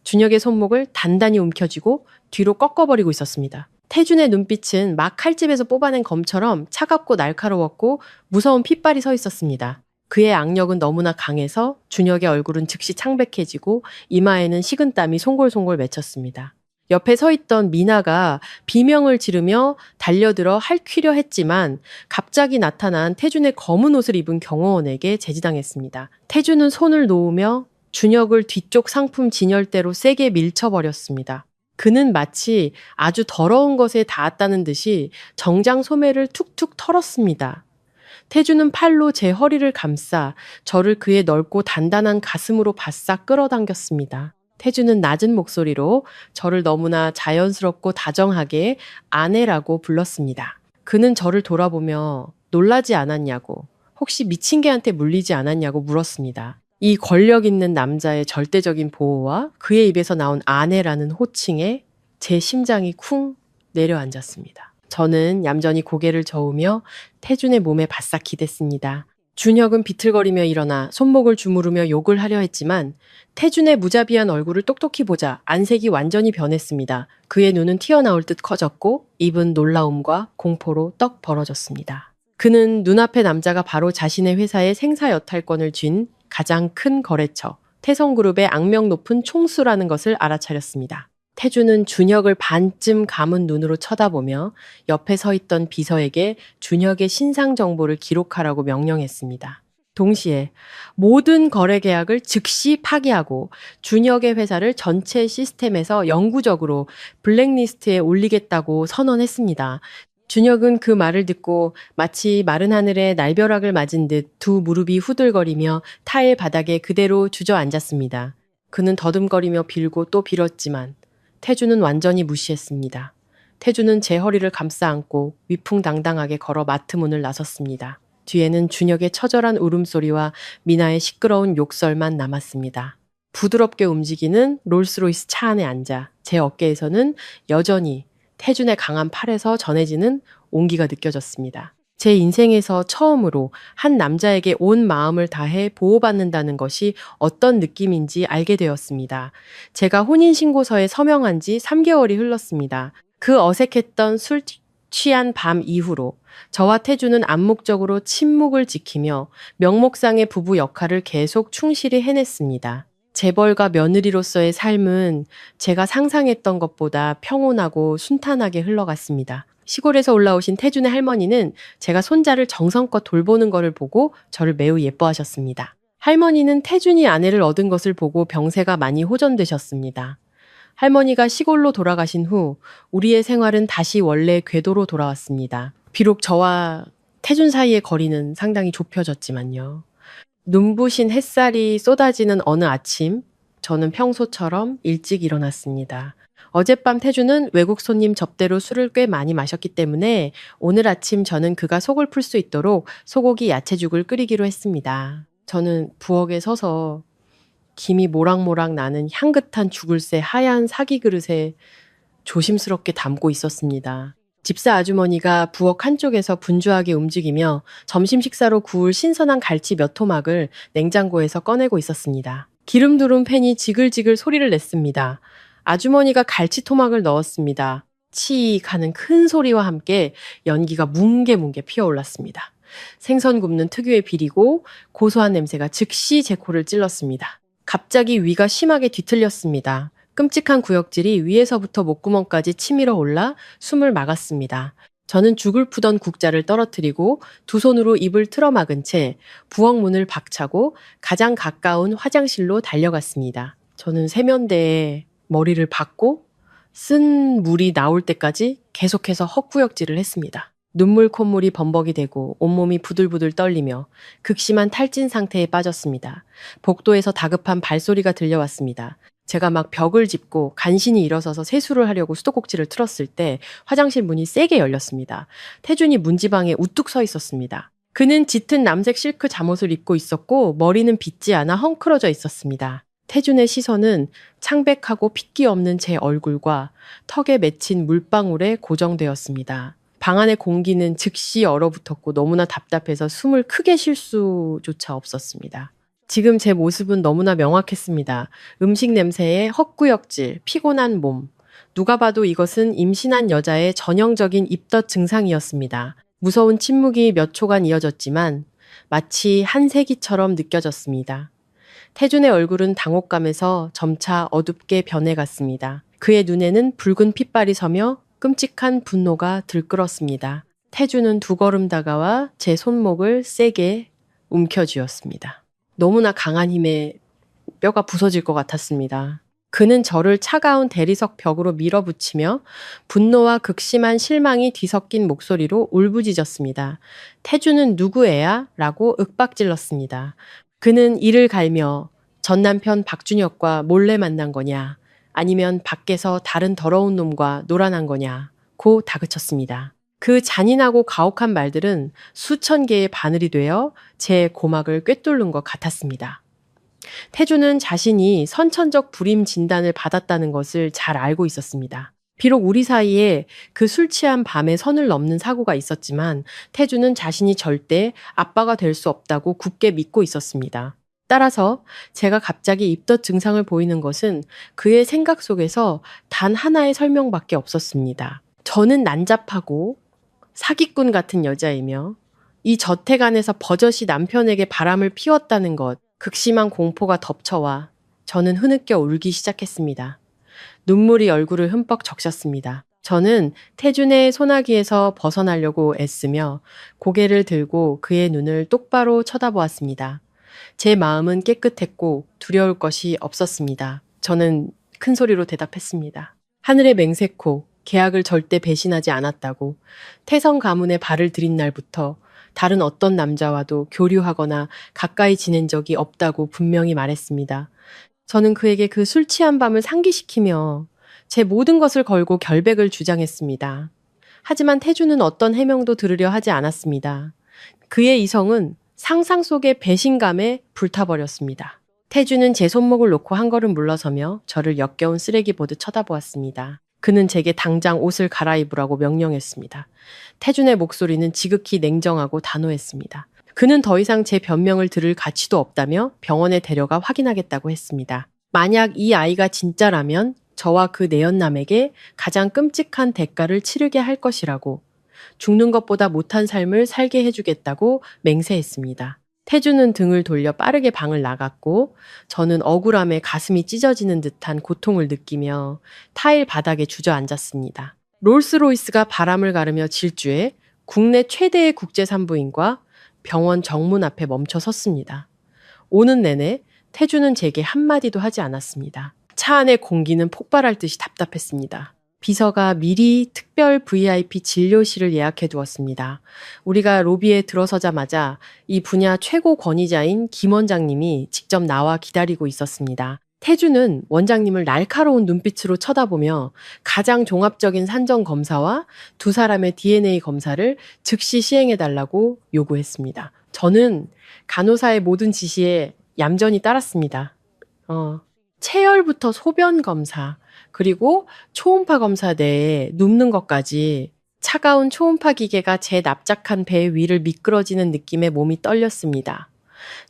S2: 준혁의 손목을 단단히 움켜쥐고 뒤로 꺾어버리고 있었습니다. 태준의 눈빛은 막 칼집에서 뽑아낸 검처럼 차갑고 날카로웠고 무서운 핏발이 서 있었습니다. 그의 악력은 너무나 강해서 준혁의 얼굴은 즉시 창백해지고 이마에는 식은땀이 송골송골 맺혔습니다. 옆에 서 있던 미나가 비명을 지르며 달려들어 할퀴려 했지만 갑자기 나타난 태준의 검은 옷을 입은 경호원에게 제지당했습니다. 태준은 손을 놓으며 준혁을 뒤쪽 상품 진열대로 세게 밀쳐버렸습니다. 그는 마치 아주 더러운 것에 닿았다는 듯이 정장 소매를 툭툭 털었습니다. 태준은 팔로 제 허리를 감싸 저를 그의 넓고 단단한 가슴으로 바싹 끌어당겼습니다. 태준은 낮은 목소리로 저를 너무나 자연스럽고 다정하게 아내라고 불렀습니다. 그는 저를 돌아보며 놀라지 않았냐고, 혹시 미친 개한테 물리지 않았냐고 물었습니다. 이 권력 있는 남자의 절대적인 보호와 그의 입에서 나온 아내라는 호칭에 제 심장이 쿵 내려앉았습니다. 저는 얌전히 고개를 저으며 태준의 몸에 바싹 기댔습니다. 준혁은 비틀거리며 일어나 손목을 주무르며 욕을 하려 했지만 태준의 무자비한 얼굴을 똑똑히 보자 안색이 완전히 변했습니다. 그의 눈은 튀어나올 듯 커졌고 입은 놀라움과 공포로 떡 벌어졌습니다. 그는 눈앞의 남자가 바로 자신의 회사의 생사 여탈권을 쥔 가장 큰 거래처 태성그룹의 악명 높은 총수라는 것을 알아차렸습니다. 태준은 준혁을 반쯤 감은 눈으로 쳐다보며 옆에 서 있던 비서에게 준혁의 신상 정보를 기록하라고 명령했습니다. 동시에 모든 거래 계약을 즉시 파기하고 준혁의 회사를 전체 시스템에서 영구적으로 블랙리스트에 올리겠다고 선언했습니다. 준혁은 그 말을 듣고 마치 마른 하늘에 날벼락을 맞은 듯 두 무릎이 후들거리며 타일 바닥에 그대로 주저앉았습니다. 그는 더듬거리며 빌고 또 빌었지만 태준은 완전히 무시했습니다. 태준은 제 허리를 감싸 안고 위풍당당하게 걸어 마트 문을 나섰습니다. 뒤에는 준혁의 처절한 울음소리와 미나의 시끄러운 욕설만 남았습니다. 부드럽게 움직이는 롤스로이스 차 안에 앉아 제 어깨에서는 여전히 태준의 강한 팔에서 전해지는 온기가 느껴졌습니다. 제 인생에서 처음으로 한 남자에게 온 마음을 다해 보호받는다는 것이 어떤 느낌인지 알게 되었습니다. 제가 혼인신고서에 서명한 지 3개월이 흘렀습니다. 그 어색했던 술 취한 밤 이후로 저와 태준은 암묵적으로 침묵을 지키며 명목상의 부부 역할을 계속 충실히 해냈습니다. 재벌가 며느리로서의 삶은 제가 상상했던 것보다 평온하고 순탄하게 흘러갔습니다. 시골에서 올라오신 태준의 할머니는 제가 손자를 정성껏 돌보는 것을 보고 저를 매우 예뻐하셨습니다. 할머니는 태준이 아내를 얻은 것을 보고 병세가 많이 호전되셨습니다. 할머니가 시골로 돌아가신 후 우리의 생활은 다시 원래 궤도로 돌아왔습니다. 비록 저와 태준 사이의 거리는 상당히 좁혀졌지만요. 눈부신 햇살이 쏟아지는 어느 아침, 저는 평소처럼 일찍 일어났습니다. 어젯밤 태주는 외국 손님 접대로 술을 꽤 많이 마셨기 때문에 오늘 아침 저는 그가 속을 풀 수 있도록 소고기 야채죽을 끓이기로 했습니다. 저는 부엌에 서서 김이 모락모락 나는 향긋한 죽을새 하얀 사기 그릇에 조심스럽게 담고 있었습니다. 집사 아주머니가 부엌 한쪽에서 분주하게 움직이며 점심 식사로 구울 신선한 갈치 몇 토막을 냉장고에서 꺼내고 있었습니다. 기름 두른 팬이 지글지글 소리를 냈습니다. 아주머니가 갈치 토막을 넣었습니다. 치익 하는 큰 소리와 함께 연기가 뭉게뭉게 피어올랐습니다. 생선 굽는 특유의 비리고 고소한 냄새가 즉시 제 코를 찔렀습니다. 갑자기 위가 심하게 뒤틀렸습니다. 끔찍한 구역질이 위에서부터 목구멍까지 치밀어 올라 숨을 막았습니다. 저는 죽을 푸던 국자를 떨어뜨리고 두 손으로 입을 틀어막은 채 부엌 문을 박차고 가장 가까운 화장실로 달려갔습니다. 저는 세면대에 머리를 박고 쓴 물이 나올 때까지 계속해서 헛구역질을 했습니다. 눈물 콧물이 범벅이 되고 온몸이 부들부들 떨리며 극심한 탈진 상태에 빠졌습니다. 복도에서 다급한 발소리가 들려왔습니다. 제가 막 벽을 짚고 간신히 일어서서 세수를 하려고 수도꼭지를 틀었을 때 화장실 문이 세게 열렸습니다. 태준이 문지방에 우뚝 서 있었습니다. 그는 짙은 남색 실크 잠옷을 입고 있었고 머리는 빗지 않아 헝클어져 있었습니다. 태준의 시선은 창백하고 핏기 없는 제 얼굴과 턱에 맺힌 물방울에 고정되었습니다. 방 안의 공기는 즉시 얼어붙었고 너무나 답답해서 숨을 크게 쉴 수조차 없었습니다. 지금 제 모습은 너무나 명확했습니다. 음식 냄새에 헛구역질, 피곤한 몸. 누가 봐도 이것은 임신한 여자의 전형적인 입덧 증상이었습니다. 무서운 침묵이 몇 초간 이어졌지만 마치 한세기처럼 느껴졌습니다. 태준의 얼굴은 당혹감에서 점차 어둡게 변해갔습니다. 그의 눈에는 붉은 핏발이 서며 끔찍한 분노가 들끓었습니다. 태준은 두 걸음 다가와 제 손목을 세게 움켜쥐었습니다. 너무나 강한 힘에 뼈가 부서질 것 같았습니다. 그는 저를 차가운 대리석 벽으로 밀어붙이며 분노와 극심한 실망이 뒤섞인 목소리로 울부짖었습니다. 태준은 누구애야? 라고 윽박질렀습니다. 그는 이를 갈며 전 남편 박준혁과 몰래 만난 거냐? 아니면 밖에서 다른 더러운 놈과 놀아난 거냐? 고 다그쳤습니다. 그 잔인하고 가혹한 말들은 수천 개의 바늘이 되어 제 고막을 꿰뚫는 것 같았습니다. 태주는 자신이 선천적 불임 진단을 받았다는 것을 잘 알고 있었습니다. 비록 우리 사이에 그 술 취한 밤에 선을 넘는 사고가 있었지만 태주는 자신이 절대 아빠가 될 수 없다고 굳게 믿고 있었습니다. 따라서 제가 갑자기 입덧 증상을 보이는 것은 그의 생각 속에서 단 하나의 설명밖에 없었습니다. 저는 난잡하고 사기꾼 같은 여자이며 이 저택 안에서 버젓이 남편에게 바람을 피웠다는 것, 극심한 공포가 덮쳐와 저는 흐느껴 울기 시작했습니다. 눈물이 얼굴을 흠뻑 적셨습니다. 저는 태준의 소나기에서 벗어나려고 애쓰며 고개를 들고 그의 눈을 똑바로 쳐다보았습니다. 제 마음은 깨끗했고 두려울 것이 없었습니다. 저는 큰 소리로 대답했습니다. 하늘의 맹세코, 계약을 절대 배신하지 않았다고, 태성 가문에 발을 들인 날부터 다른 어떤 남자와도 교류하거나 가까이 지낸 적이 없다고 분명히 말했습니다. 저는 그에게 그 술 취한 밤을 상기시키며 제 모든 것을 걸고 결백을 주장했습니다. 하지만 태주는 어떤 해명도 들으려 하지 않았습니다. 그의 이성은 상상 속의 배신감에 불타버렸습니다. 태주는 제 손목을 놓고 한 걸음 물러서며 저를 역겨운 쓰레기 보듯 쳐다보았습니다. 그는 제게 당장 옷을 갈아입으라고 명령했습니다. 태준의 목소리는 지극히 냉정하고 단호했습니다. 그는 더 이상 제 변명을 들을 가치도 없다며 병원에 데려가 확인하겠다고 했습니다. 만약 이 아이가 진짜라면 저와 그 내연남에게 가장 끔찍한 대가를 치르게 할 것이라고, 죽는 것보다 못한 삶을 살게 해주겠다고 맹세했습니다. 태주는 등을 돌려 빠르게 방을 나갔고 저는 억울함에 가슴이 찢어지는 듯한 고통을 느끼며 타일 바닥에 주저앉았습니다. 롤스로이스가 바람을 가르며 질주해 국내 최대의 국제산부인과 병원 정문 앞에 멈춰 섰습니다. 오는 내내 태주는 제게 한마디도 하지 않았습니다. 차 안의 공기는 폭발할 듯이 답답했습니다. 비서가 미리 특별 VIP 진료실을 예약해 두었습니다. 우리가 로비에 들어서자마자 이 분야 최고 권위자인 김 원장님이 직접 나와 기다리고 있었습니다. 태주는 원장님을 날카로운 눈빛으로 쳐다보며 가장 종합적인 산정 검사와 두 사람의 DNA 검사를 즉시 시행해달라고 요구했습니다. 저는 간호사의 모든 지시에 얌전히 따랐습니다. 체열부터 소변 검사, 그리고 초음파 검사 내에 눕는 것까지 차가운 초음파 기계가 제 납작한 배 위를 미끄러지는 느낌에 몸이 떨렸습니다.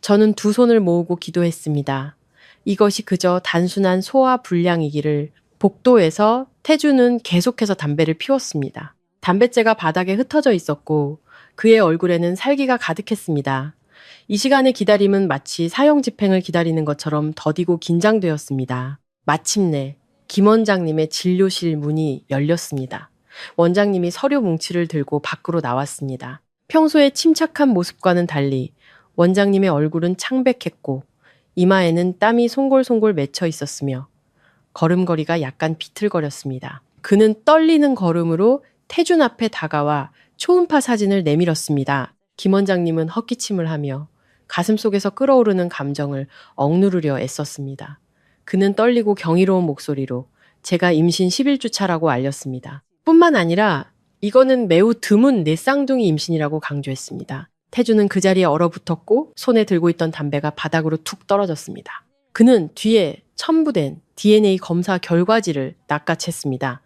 S2: 저는 두 손을 모으고 기도했습니다. 이것이 그저 단순한 소화 불량이기를. 복도에서 태주는 계속해서 담배를 피웠습니다. 담뱃재가 바닥에 흩어져 있었고 그의 얼굴에는 살기가 가득했습니다. 이 시간의 기다림은 마치 사형 집행을 기다리는 것처럼 더디고 긴장되었습니다. 마침내 김 원장님의 진료실 문이 열렸습니다. 원장님이 서류 뭉치를 들고 밖으로 나왔습니다. 평소의 침착한 모습과는 달리 원장님의 얼굴은 창백했고 이마에는 땀이 송골송골 맺혀 있었으며 걸음걸이가 약간 비틀거렸습니다. 그는 떨리는 걸음으로 태준 앞에 다가와 초음파 사진을 내밀었습니다. 김 원장님은 헛기침을 하며 가슴속에서 끓어오르는 감정을 억누르려 애썼습니다. 그는 떨리고 경이로운 목소리로 제가 임신 11주 차라고 알렸습니다. 뿐만 아니라 이거는 매우 드문 넷쌍둥이 임신이라고 강조했습니다. 태주는 그 자리에 얼어붙었고 손에 들고 있던 담배가 바닥으로 툭 떨어졌습니다. 그는 뒤에 첨부된 DNA 검사 결과지를 낚아챘습니다.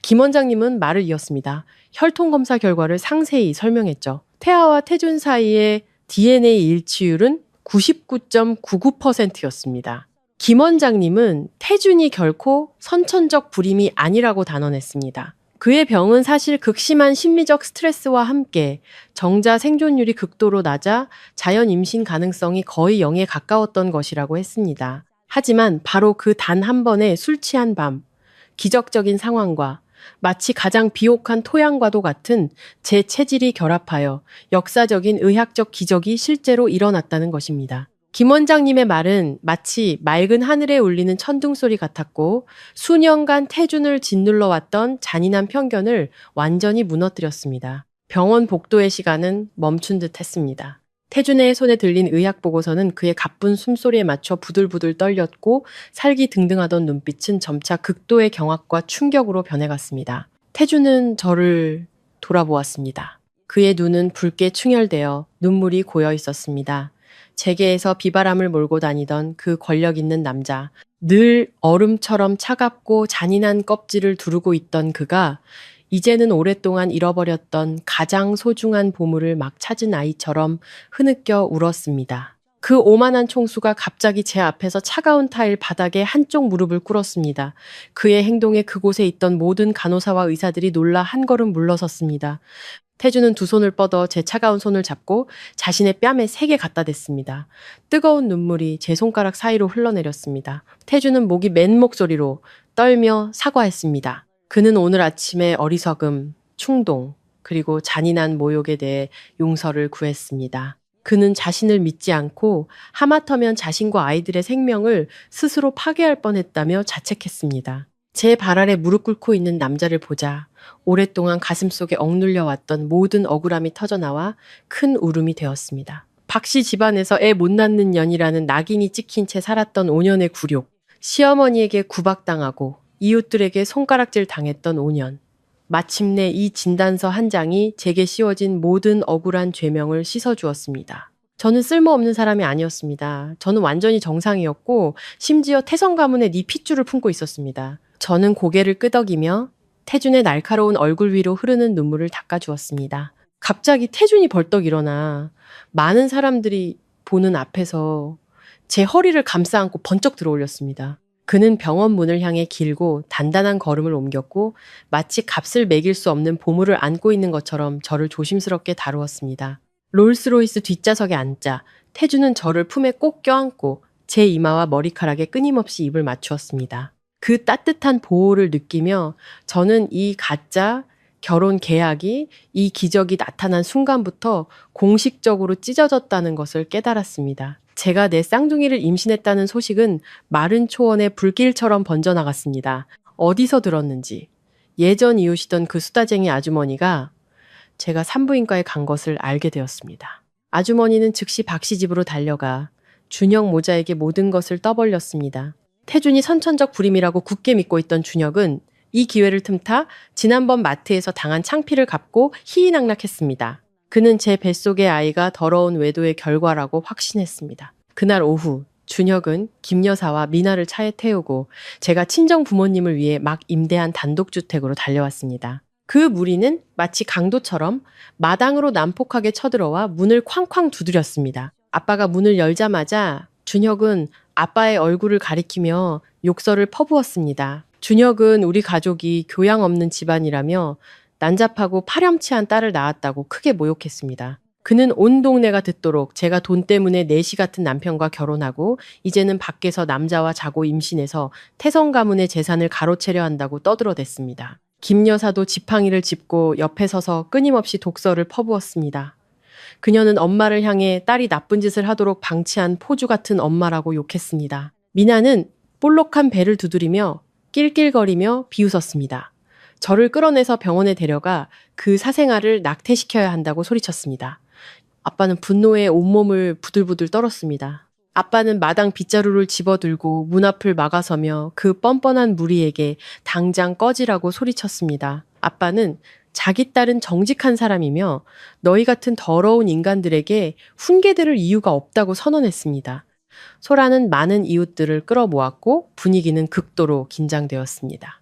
S2: 김 원장님은 말을 이었습니다. 혈통 검사 결과를 상세히 설명했죠. 태아와 태준 사이의 DNA 일치율은 99.99%였습니다. 김 원장님은 태준이 결코 선천적 불임이 아니라고 단언했습니다. 그의 병은 사실 극심한 심리적 스트레스와 함께 정자 생존율이 극도로 낮아 자연 임신 가능성이 거의 0에 가까웠던 것이라고 했습니다. 하지만 바로 그 단 한 번의 술 취한 밤, 기적적인 상황과 마치 가장 비옥한 토양과도 같은 제 체질이 결합하여 역사적인 의학적 기적이 실제로 일어났다는 것입니다. 김 원장님의 말은 마치 맑은 하늘에 울리는 천둥소리 같았고 수년간 태준을 짓눌러 왔던 잔인한 편견을 완전히 무너뜨렸습니다. 병원 복도의 시간은 멈춘 듯 했습니다. 태준의 손에 들린 의학 보고서는 그의 가쁜 숨소리에 맞춰 부들부들 떨렸고 살기 등등하던 눈빛은 점차 극도의 경악과 충격으로 변해갔습니다. 태준은 저를 돌아보았습니다. 그의 눈은 붉게 충혈되어 눈물이 고여 있었습니다. 제게에서 비바람을 몰고 다니던 그 권력 있는 남자, 늘 얼음처럼 차갑고 잔인한 껍질을 두르고 있던 그가 이제는 오랫동안 잃어버렸던 가장 소중한 보물을 막 찾은 아이처럼 흐느껴 울었습니다. 그 오만한 총수가 갑자기 제 앞에서 차가운 타일 바닥에 한쪽 무릎을 꿇었습니다. 그의 행동에 그곳에 있던 모든 간호사와 의사들이 놀라 한 걸음 물러섰습니다. 태주는 두 손을 뻗어 제 차가운 손을 잡고 자신의 뺨에 세게 갖다 댔습니다. 뜨거운 눈물이 제 손가락 사이로 흘러내렸습니다. 태주는 목이 맨 목소리로 떨며 사과했습니다. 그는 오늘 아침에 어리석음, 충동, 그리고 잔인한 모욕에 대해 용서를 구했습니다. 그는 자신을 믿지 않고 하마터면 자신과 아이들의 생명을 스스로 파괴할 뻔했다며 자책했습니다. 제 발 아래 무릎 꿇고 있는 남자를 보자 오랫동안 가슴속에 억눌려 왔던 모든 억울함이 터져나와 큰 울음이 되었습니다. 박씨 집안에서 애 못 낳는 년이라는 낙인이 찍힌 채 살았던 5년의 굴욕, 시어머니에게 구박당하고 이웃들에게 손가락질 당했던 5년. 마침내 이 진단서 한 장이 제게 씌워진 모든 억울한 죄명을 씻어주었습니다. 저는 쓸모없는 사람이 아니었습니다. 저는 완전히 정상이었고 심지어 태성 가문의 네 핏줄을 품고 있었습니다. 저는 고개를 끄덕이며 태준의 날카로운 얼굴 위로 흐르는 눈물을 닦아주었습니다. 갑자기 태준이 벌떡 일어나 많은 사람들이 보는 앞에서 제 허리를 감싸 안고 번쩍 들어올렸습니다. 그는 병원 문을 향해 길고 단단한 걸음을 옮겼고 마치 값을 매길 수 없는 보물을 안고 있는 것처럼 저를 조심스럽게 다루었습니다. 롤스로이스 뒷좌석에 앉자 태주는 저를 품에 꼭 껴안고 제 이마와 머리카락에 끊임없이 입을 맞추었습니다. 그 따뜻한 보호를 느끼며 저는 이 가짜 결혼 계약이 이 기적이 나타난 순간부터 공식적으로 찢어졌다는 것을 깨달았습니다. 제가 내 쌍둥이를 임신했다는 소식은 마른 초원의 불길처럼 번져나갔습니다. 어디서 들었는지 예전 이웃이던 그 수다쟁이 아주머니가 제가 산부인과에 간 것을 알게 되었습니다. 아주머니는 즉시 박씨 집으로 달려가 준혁 모자에게 모든 것을 떠벌렸습니다. 태준이 선천적 불임이라고 굳게 믿고 있던 준혁은 이 기회를 틈타 지난번 마트에서 당한 창피를 갚고 희희낙낙했습니다. 그는 제 뱃속의 아이가 더러운 외도의 결과라고 확신했습니다. 그날 오후 준혁은 김 여사와 미나를 차에 태우고 제가 친정 부모님을 위해 막 임대한 단독주택으로 달려왔습니다. 그 무리는 마치 강도처럼 마당으로 난폭하게 쳐들어와 문을 쾅쾅 두드렸습니다. 아빠가 문을 열자마자 준혁은 아빠의 얼굴을 가리키며 욕설을 퍼부었습니다. 준혁은 우리 가족이 교양 없는 집안이라며 난잡하고 파렴치한 딸을 낳았다고 크게 모욕했습니다. 그는 온 동네가 듣도록 제가 돈 때문에 내시 같은 남편과 결혼하고 이제는 밖에서 남자와 자고 임신해서 태성 가문의 재산을 가로채려 한다고 떠들어댔습니다. 김 여사도 지팡이를 짚고 옆에 서서 끊임없이 독설을 퍼부었습니다. 그녀는 엄마를 향해 딸이 나쁜 짓을 하도록 방치한 포주 같은 엄마라고 욕했습니다. 미나는 볼록한 배를 두드리며 낄낄거리며 비웃었습니다. 저를 끌어내서 병원에 데려가 그 사생아를 낙태시켜야 한다고 소리쳤습니다. 아빠는 분노에 온몸을 부들부들 떨었습니다. 아빠는 마당 빗자루를 집어들고 문 앞을 막아서며 그 뻔뻔한 무리에게 당장 꺼지라고 소리쳤습니다. 아빠는 자기 딸은 정직한 사람이며 너희 같은 더러운 인간들에게 훈계들을 이유가 없다고 선언했습니다. 소라는 많은 이웃들을 끌어모았고 분위기는 극도로 긴장되었습니다.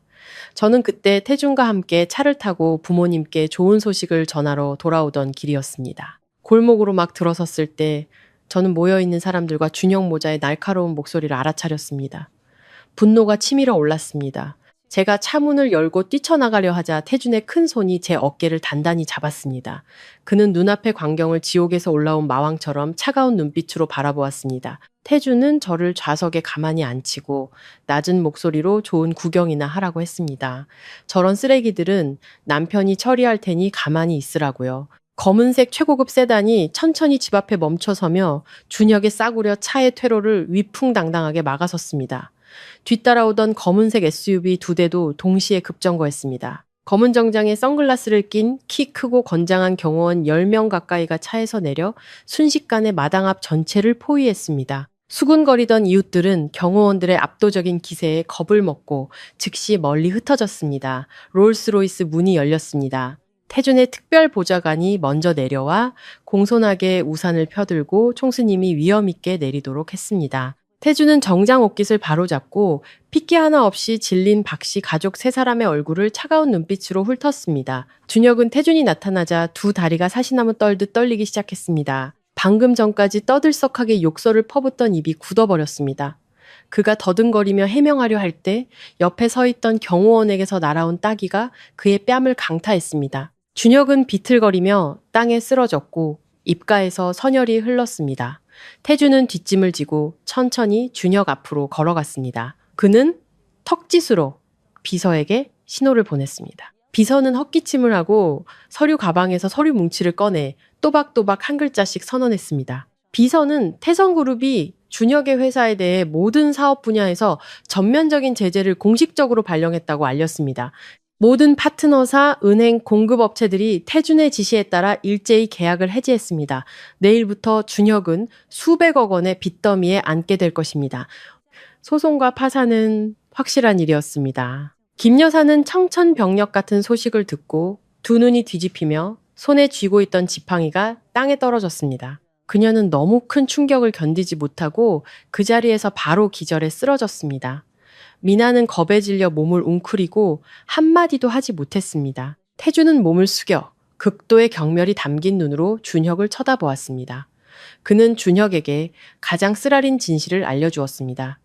S2: 저는 그때 태준과 함께 차를 타고 부모님께 좋은 소식을 전하러 돌아오던 길이었습니다. 골목으로 막 들어섰을 때 저는 모여있는 사람들과 준혁 모자의 날카로운 목소리를 알아차렸습니다. 분노가 치밀어 올랐습니다. 제가 차문을 열고 뛰쳐나가려 하자 태준의 큰 손이 제 어깨를 단단히 잡았습니다. 그는 눈앞의 광경을 지옥에서 올라온 마왕처럼 차가운 눈빛으로 바라보았습니다. 태준은 저를 좌석에 가만히 앉히고 낮은 목소리로 좋은 구경이나 하라고 했습니다. 저런 쓰레기들은 남편이 처리할 테니 가만히 있으라고요. 검은색 최고급 세단이 천천히 집 앞에 멈춰서며 준혁의 싸구려 차의 퇴로를 위풍당당하게 막아섰습니다. 뒤따라오던 검은색 SUV 2대도 동시에 급정거했습니다. 검은 정장에 선글라스를 낀 키 크고 건장한 경호원 10명 가까이가 차에서 내려 순식간에 마당 앞 전체를 포위했습니다. 수군거리던 이웃들은 경호원들의 압도적인 기세에 겁을 먹고 즉시 멀리 흩어졌습니다. 롤스로이스 문이 열렸습니다. 태준의 특별 보좌관이 먼저 내려와 공손하게 우산을 펴들고 총수님이 위험 있게 내리도록 했습니다. 태준은 정장 옷깃을 바로잡고 핏기 하나 없이 질린 박씨 가족 3사람의 얼굴을 차가운 눈빛으로 훑었습니다. 준혁은 태준이 나타나자 두 다리가 사시나무 떨듯 떨리기 시작했습니다. 방금 전까지 떠들썩하게 욕설을 퍼붓던 입이 굳어버렸습니다. 그가 더듬거리며 해명하려 할 때 옆에 서 있던 경호원에게서 날아온 따기가 그의 뺨을 강타했습니다. 준혁은 비틀거리며 땅에 쓰러졌고 입가에서 선혈이 흘렀습니다. 태준은 뒷짐을 지고 천천히 준혁 앞으로 걸어갔습니다. 그는 턱짓으로 비서에게 신호를 보냈습니다. 비서는 헛기침을 하고 서류 가방에서 서류 뭉치를 꺼내 또박또박 한 글자씩 선언했습니다. 비서는 태성그룹이 준혁의 회사에 대해 모든 사업 분야에서 전면적인 제재를 공식적으로 발령했다고 알렸습니다. 모든 파트너사, 은행, 공급업체들이 태준의 지시에 따라 일제히 계약을 해지했습니다. 내일부터 준혁은 수백억 원의 빚더미에 앉게 될 것입니다. 소송과 파산은 확실한 일이었습니다. 김 여사는 청천벽력 같은 소식을 듣고 두 눈이 뒤집히며 손에 쥐고 있던 지팡이가 땅에 떨어졌습니다. 그녀는 너무 큰 충격을 견디지 못하고 그 자리에서 바로 기절해 쓰러졌습니다. 미나는 겁에 질려 몸을 웅크리고 한마디도 하지 못했습니다. 태준은 몸을 숙여 극도의 경멸이 담긴 눈으로 준혁을 쳐다보았습니다. 그는 준혁에게 가장 쓰라린 진실을 알려주었습니다.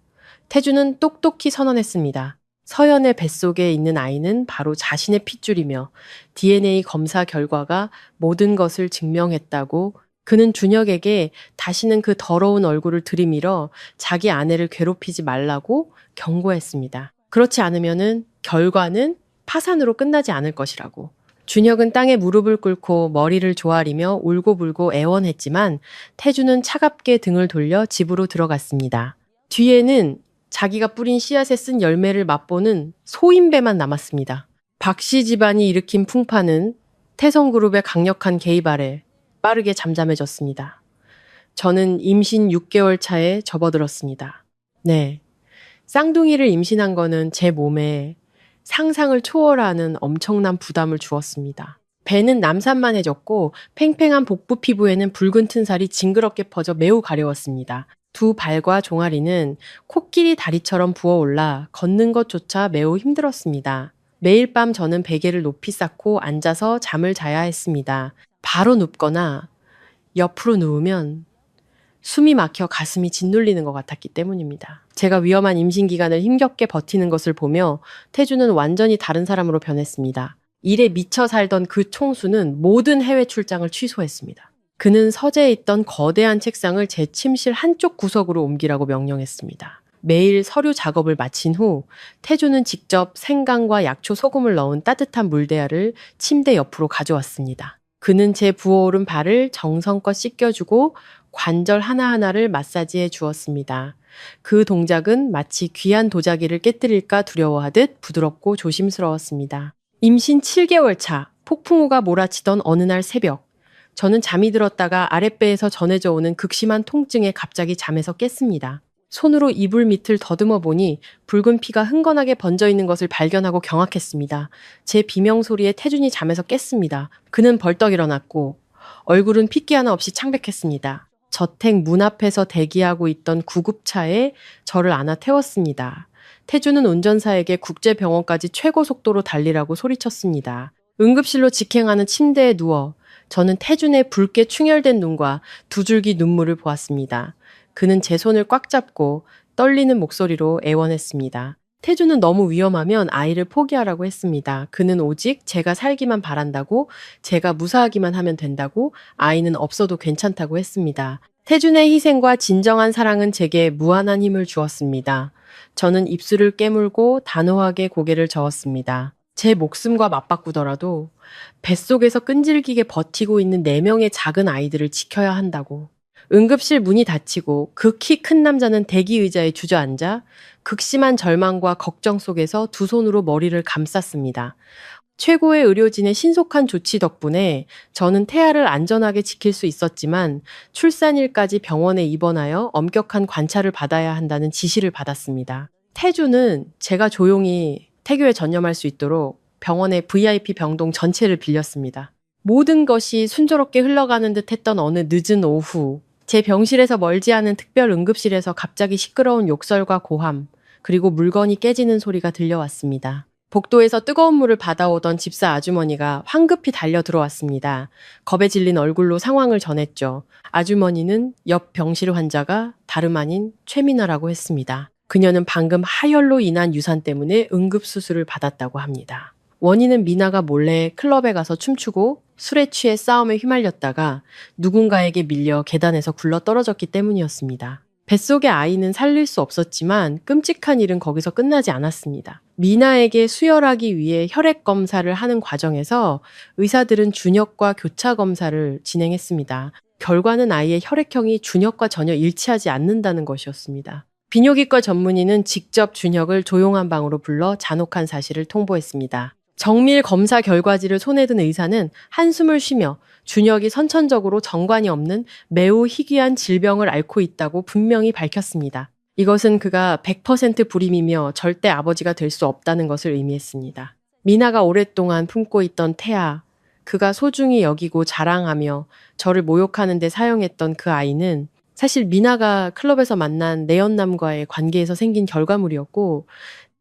S2: 태준은 똑똑히 선언했습니다. 서연의 뱃속에 있는 아이는 바로 자신의 핏줄이며 DNA 검사 결과가 모든 것을 증명했다고. 그는 준혁에게 다시는 그 더러운 얼굴을 들이밀어 자기 아내를 괴롭히지 말라고 경고했습니다. 그렇지 않으면은 결과는 파산으로 끝나지 않을 것이라고. 준혁은 땅에 무릎을 꿇고 머리를 조아리며 울고불고 애원했지만 태주는 차갑게 등을 돌려 집으로 들어갔습니다. 뒤에는 자기가 뿌린 씨앗에 쓴 열매를 맛보는 소인배만 남았습니다. 박씨 집안이 일으킨 풍파는 태성그룹의 강력한 개입 아래 빠르게 잠잠해졌습니다. 저는 임신 6개월 차에 접어들었습니다. 네, 쌍둥이를 임신한 거는 제 몸에 상상을 초월하는 엄청난 부담을 주었습니다. 배는 남산만해졌고 팽팽한 복부 피부에는 붉은 튼살이 징그럽게 퍼져 매우 가려웠습니다. 두 발과 종아리는 코끼리 다리처럼 부어올라 걷는 것조차 매우 힘들었습니다. 매일 밤 저는 베개를 높이 쌓고 앉아서 잠을 자야 했습니다. 바로 눕거나 옆으로 누우면 숨이 막혀 가슴이 짓눌리는 것 같았기 때문입니다. 제가 위험한 임신 기간을 힘겹게 버티는 것을 보며 태주는 완전히 다른 사람으로 변했습니다. 일에 미쳐 살던 그 총수는 모든 해외 출장을 취소했습니다. 그는 서재에 있던 거대한 책상을 제 침실 한쪽 구석으로 옮기라고 명령했습니다. 매일 서류 작업을 마친 후 태주는 직접 생강과 약초, 소금을 넣은 따뜻한 물대야를 침대 옆으로 가져왔습니다. 그는 제 부어오른 발을 정성껏 씻겨주고 관절 하나하나를 마사지해 주었습니다. 그 동작은 마치 귀한 도자기를 깨뜨릴까 두려워하듯 부드럽고 조심스러웠습니다. 임신 7개월 차, 폭풍우가 몰아치던 어느 날 새벽, 저는 잠이 들었다가 아랫배에서 전해져 오는 극심한 통증에 갑자기 잠에서 깼습니다. 손으로 이불 밑을 더듬어 보니 붉은 피가 흥건하게 번져 있는 것을 발견하고 경악했습니다. 제 비명 소리에 태준이 잠에서 깼습니다. 그는 벌떡 일어났고 얼굴은 핏기 하나 없이 창백했습니다. 저택 문 앞에서 대기하고 있던 구급차에 저를 안아 태웠습니다. 태준은 운전사에게 국제병원까지 최고 속도로 달리라고 소리쳤습니다. 응급실로 직행하는 침대에 누워 저는 태준의 붉게 충혈된 눈과 두 줄기 눈물을 보았습니다. 그는 제 손을 꽉 잡고 떨리는 목소리로 애원했습니다. 태준은 너무 위험하면 아이를 포기하라고 했습니다. 그는 오직 제가 살기만 바란다고, 제가 무사하기만 하면 된다고, 아이는 없어도 괜찮다고 했습니다. 태준의 희생과 진정한 사랑은 제게 무한한 힘을 주었습니다. 저는 입술을 깨물고 단호하게 고개를 저었습니다. 제 목숨과 맞바꾸더라도 뱃속에서 끈질기게 버티고 있는 4명의 작은 아이들을 지켜야 한다고. 응급실 문이 닫히고 그 키 큰 남자는 대기 의자에 주저앉아 극심한 절망과 걱정 속에서 두 손으로 머리를 감쌌습니다. 최고의 의료진의 신속한 조치 덕분에 저는 태아를 안전하게 지킬 수 있었지만 출산일까지 병원에 입원하여 엄격한 관찰을 받아야 한다는 지시를 받았습니다. 태주는 제가 조용히 태교에 전념할 수 있도록 병원의 VIP 병동 전체를 빌렸습니다. 모든 것이 순조롭게 흘러가는 듯 했던 어느 늦은 오후, 제 병실에서 멀지 않은 특별 응급실에서 갑자기 시끄러운 욕설과 고함, 그리고 물건이 깨지는 소리가 들려왔습니다. 복도에서 뜨거운 물을 받아오던 집사 아주머니가 황급히 달려 들어왔습니다. 겁에 질린 얼굴로 상황을 전했죠. 아주머니는 옆 병실 환자가 다름 아닌 최민아라고 했습니다. 그녀는 방금 하혈로 인한 유산 때문에 응급수술을 받았다고 합니다. 원인은 미나가 몰래 클럽에 가서 춤추고 술에 취해 싸움에 휘말렸다가 누군가에게 밀려 계단에서 굴러 떨어졌기 때문이었습니다. 뱃속의 아이는 살릴 수 없었지만 끔찍한 일은 거기서 끝나지 않았습니다. 미나에게 수혈하기 위해 혈액 검사를 하는 과정에서 의사들은 준혁과 교차 검사를 진행했습니다. 결과는 아이의 혈액형이 준혁과 전혀 일치하지 않는다는 것이었습니다. 비뇨기과 전문의는 직접 준혁을 조용한 방으로 불러 잔혹한 사실을 통보했습니다. 정밀 검사 결과지를 손에 든 의사는 한숨을 쉬며 준혁이 선천적으로 정관이 없는 매우 희귀한 질병을 앓고 있다고 분명히 밝혔습니다. 이것은 그가 100% 불임이며 절대 아버지가 될 수 없다는 것을 의미했습니다. 미나가 오랫동안 품고 있던 태아, 그가 소중히 여기고 자랑하며 저를 모욕하는 데 사용했던 그 아이는 사실 미나가 클럽에서 만난 내연남과의 관계에서 생긴 결과물이었고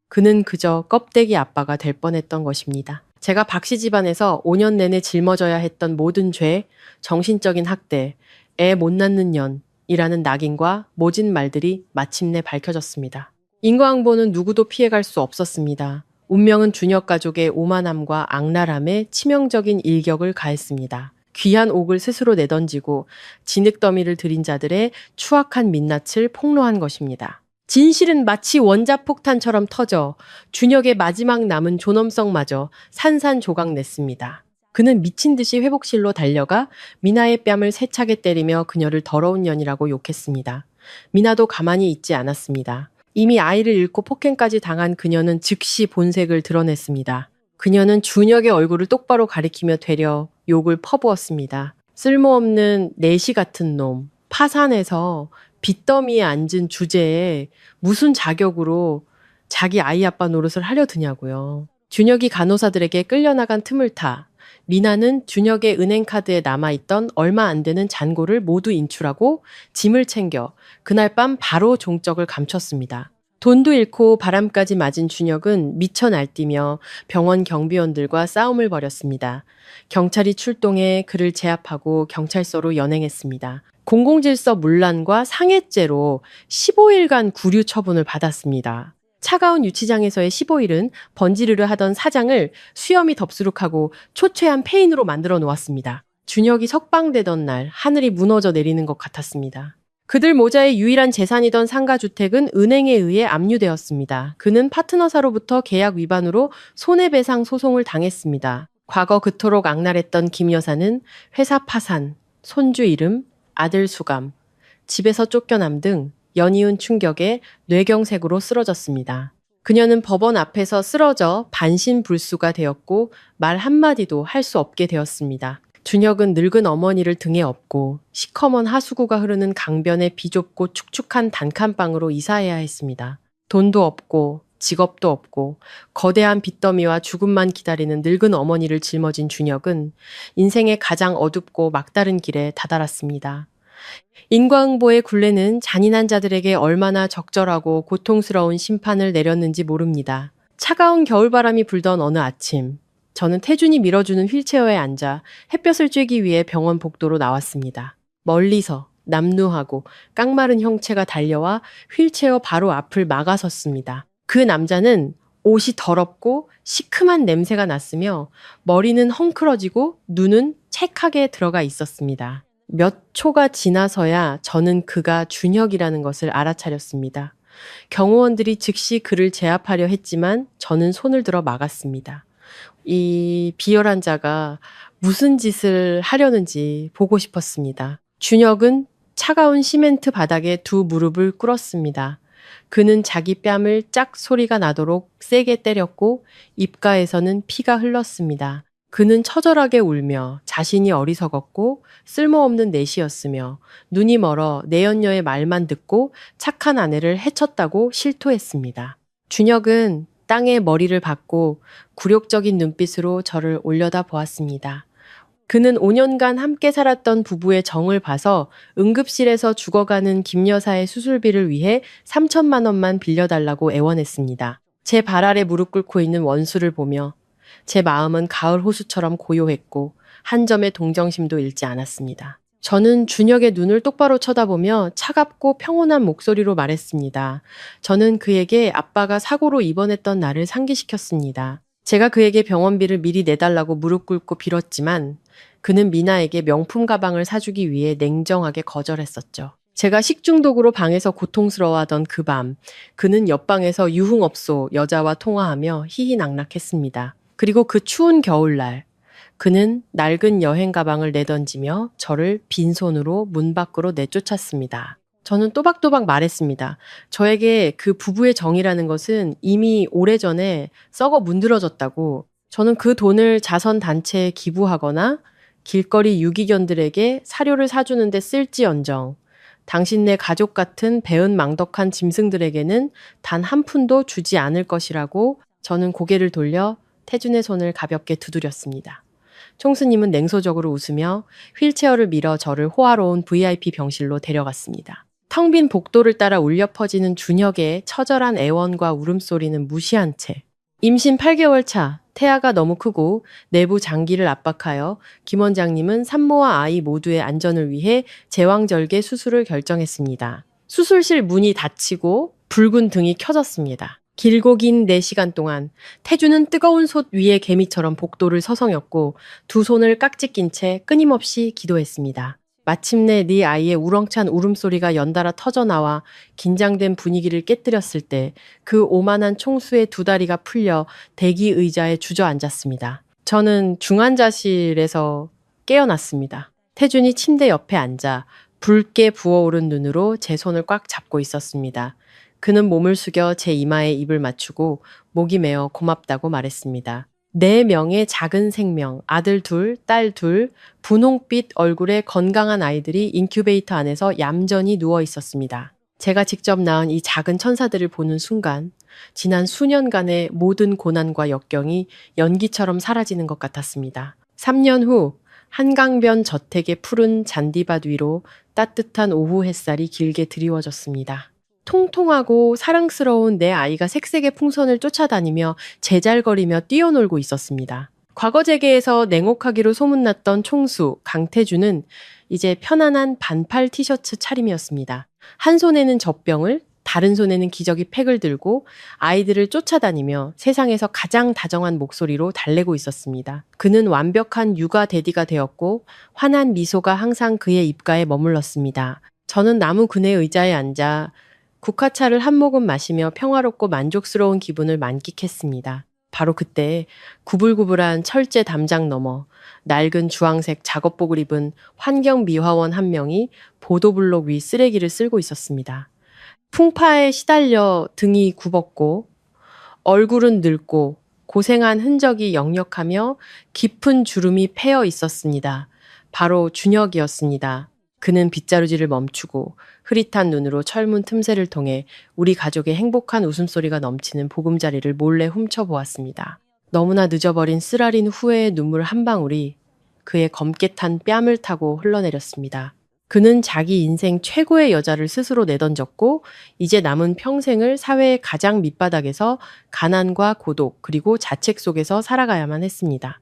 S2: 그는 그저 껍데기 아빠가 될 뻔했던 것입니다. 제가 박씨 집안에서 5년 내내 짊어져야 했던 모든 죄, 정신적인 학대, 애 못 낳는 년이라는 낙인과 모진 말들이 마침내 밝혀졌습니다. 인과응보는 누구도 피해갈 수 없었습니다. 운명은 준혁 가족의 오만함과 악랄함에 치명적인 일격을 가했습니다. 귀한 옥을 스스로 내던지고 진흙더미를 들인 자들의 추악한 민낯을 폭로한 것입니다. 진실은 마치 원자폭탄처럼 터져 준혁의 마지막 남은 존엄성마저 산산조각 냈습니다. 그는 미친 듯이 회복실로 달려가 미나의 뺨을 세차게 때리며 그녀를 더러운 년이라고 욕했습니다. 미나도 가만히 있지 않았습니다. 이미 아이를 잃고 폭행까지 당한 그녀는 즉시 본색을 드러냈습니다. 그녀는 준혁의 얼굴을 똑바로 가리키며 되려 욕을 퍼부었습니다. 쓸모없는 내시 같은 놈, 파산해서 빚더미에 앉은 주제에 무슨 자격으로 자기 아이 아빠 노릇을 하려 드냐고요. 준혁이 간호사들에게 끌려나간 틈을 타 미나는 준혁의 은행카드에 남아있던 얼마 안 되는 잔고를 모두 인출하고 짐을 챙겨 그날 밤 바로 종적을 감췄습니다. 돈도 잃고 바람까지 맞은 준혁은 미쳐 날뛰며 병원 경비원들과 싸움을 벌였습니다. 경찰이 출동해 그를 제압하고 경찰서로 연행했습니다. 공공질서 문란과 상해죄로 15일간 구류 처분을 받았습니다. 차가운 유치장에서의 15일은 번지르르 하던 사장을 수염이 덥수룩하고 초췌한 폐인으로 만들어 놓았습니다. 준혁이 석방되던 날 하늘이 무너져 내리는 것 같았습니다. 그들 모자의 유일한 재산이던 상가주택은 은행에 의해 압류되었습니다. 그는 파트너사로부터 계약 위반으로 손해배상 소송을 당했습니다. 과거 그토록 악랄했던 김 여사는 회사 파산, 손주 이름, 아들 수감, 집에서 쫓겨남 등 연이은 충격에 뇌경색으로 쓰러졌습니다. 그녀는 법원 앞에서 쓰러져 반신불수가 되었고 말 한마디도 할 수 없게 되었습니다. 준혁은 늙은 어머니를 등에 업고 시커먼 하수구가 흐르는 강변의 비좁고 축축한 단칸방으로 이사해야 했습니다. 돈도 없고 직업도 없고 거대한 빚더미와 죽음만 기다리는 늙은 어머니를 짊어진 준혁은 인생의 가장 어둡고 막다른 길에 다다랐습니다. 인과응보의 굴레는 잔인한 자들에게 얼마나 적절하고 고통스러운 심판을 내렸는지 모릅니다. 차가운 겨울바람이 불던 어느 아침, 저는 태준이 밀어주는 휠체어에 앉아 햇볕을 쬐기 위해 병원 복도로 나왔습니다. 멀리서 남루하고 깡마른 형체가 달려와 휠체어 바로 앞을 막아섰습니다. 그 남자는 옷이 더럽고 시큼한 냄새가 났으며 머리는 헝클어지고 눈은 채하게 들어가 있었습니다. 몇 초가 지나서야 저는 그가 준혁이라는 것을 알아차렸습니다. 경호원들이 즉시 그를 제압하려 했지만 저는 손을 들어 막았습니다. 이 비열한 자가 무슨 짓을 하려는지 보고 싶었습니다. 준혁은 차가운 시멘트 바닥에 두 무릎을 꿇었습니다. 그는 자기 뺨을 짝 소리가 나도록 세게 때렸고 입가에서는 피가 흘렀습니다. 그는 처절하게 울며 자신이 어리석었고 쓸모없는 내시였으며 눈이 멀어 내연녀의 말만 듣고 착한 아내를 해쳤다고 실토했습니다. 준혁은 땅에 머리를 박고 굴욕적인 눈빛으로 저를 올려다 보았습니다. 그는 5년간 함께 살았던 부부의 정을 봐서 응급실에서 죽어가는 김 여사의 수술비를 위해 3천만 원만 빌려달라고 애원했습니다. 제 발 아래 무릎 꿇고 있는 원수를 보며 제 마음은 가을 호수처럼 고요했고 한 점의 동정심도 잃지 않았습니다. 저는 준혁의 눈을 똑바로 쳐다보며 차갑고 평온한 목소리로 말했습니다. 저는 그에게 아빠가 사고로 입원했던 날을 상기시켰습니다. 제가 그에게 병원비를 미리 내달라고 무릎 꿇고 빌었지만 그는 미나에게 명품 가방을 사주기 위해 냉정하게 거절했었죠. 제가 식중독으로 방에서 고통스러워하던 그 밤, 그는 옆방에서 유흥업소 여자와 통화하며 희희낙낙했습니다. 그리고 그 추운 겨울날, 그는 낡은 여행 가방을 내던지며 저를 빈손으로 문 밖으로 내쫓았습니다. 저는 또박또박 말했습니다. 저에게 그 부부의 정이라는 것은 이미 오래전에 썩어 문드러졌다고. 저는 그 돈을 자선단체에 기부하거나 길거리 유기견들에게 사료를 사주는 데 쓸지언정 당신네 가족 같은 배은망덕한 짐승들에게는 단 한 푼도 주지 않을 것이라고 저는 고개를 돌려 태준의 손을 가볍게 두드렸습니다. 총수님은 냉소적으로 웃으며 휠체어를 밀어 저를 호화로운 VIP 병실로 데려갔습니다. 텅 빈 복도를 따라 울려 퍼지는 준혁의 처절한 애원과 울음소리는 무시한 채 임신 8개월 차 태아가 너무 크고 내부 장기를 압박하여 김 원장님은 산모와 아이 모두의 안전을 위해 제왕절개 수술을 결정했습니다. 수술실 문이 닫히고 붉은 등이 켜졌습니다. 길고 긴 4시간 동안 태주는 뜨거운 솥 위에 개미처럼 복도를 서성였고 두 손을 깍지 낀 채 끊임없이 기도했습니다. 마침내 네 아이의 우렁찬 울음소리가 연달아 터져나와 긴장된 분위기를 깨뜨렸을 때 그 오만한 총수의 두 다리가 풀려 대기 의자에 주저앉았습니다. 저는 중환자실에서 깨어났습니다. 태준이 침대 옆에 앉아 붉게 부어오른 눈으로 제 손을 꽉 잡고 있었습니다. 그는 몸을 숙여 제 이마에 입을 맞추고 목이 메어 고맙다고 말했습니다. 4명의 작은 생명, 아들 둘, 딸 둘, 분홍빛 얼굴의 건강한 아이들이 인큐베이터 안에서 얌전히 누워 있었습니다. 제가 직접 낳은 이 작은 천사들을 보는 순간, 지난 수년간의 모든 고난과 역경이 연기처럼 사라지는 것 같았습니다. 3년 후, 한강변 저택의 푸른 잔디밭 위로 따뜻한 오후 햇살이 길게 드리워졌습니다. 통통하고 사랑스러운 내 아이가 색색의 풍선을 쫓아다니며 제잘거리며 뛰어놀고 있었습니다. 과거 재계에서 냉혹하기로 소문났던 총수 강태주는 이제 편안한 반팔 티셔츠 차림이었습니다. 한 손에는 젖병을, 다른 손에는 기저귀 팩을 들고 아이들을 쫓아다니며 세상에서 가장 다정한 목소리로 달래고 있었습니다. 그는 완벽한 육아 대디가 되었고 환한 미소가 항상 그의 입가에 머물렀습니다. 저는 나무 그네 의자에 앉아 국화차를 한 모금 마시며 평화롭고 만족스러운 기분을 만끽했습니다. 바로 그때 구불구불한 철제 담장 너머 낡은 주황색 작업복을 입은 환경미화원 한 명이 보도블록 위 쓰레기를 쓸고 있었습니다. 풍파에 시달려 등이 굽었고 얼굴은 늙고 고생한 흔적이 역력하며 깊은 주름이 패여 있었습니다. 바로 준혁이었습니다. 그는 빗자루질을 멈추고 흐릿한 눈으로 철문 틈새를 통해 우리 가족의 행복한 웃음소리가 넘치는 보금자리를 몰래 훔쳐보았습니다. 너무나 늦어버린 쓰라린 후회의 눈물 한 방울이 그의 검게 탄 뺨을 타고 흘러내렸습니다. 그는 자기 인생 최고의 여자를 스스로 내던졌고 이제 남은 평생을 사회의 가장 밑바닥에서 가난과 고독 그리고 자책 속에서 살아가야만 했습니다.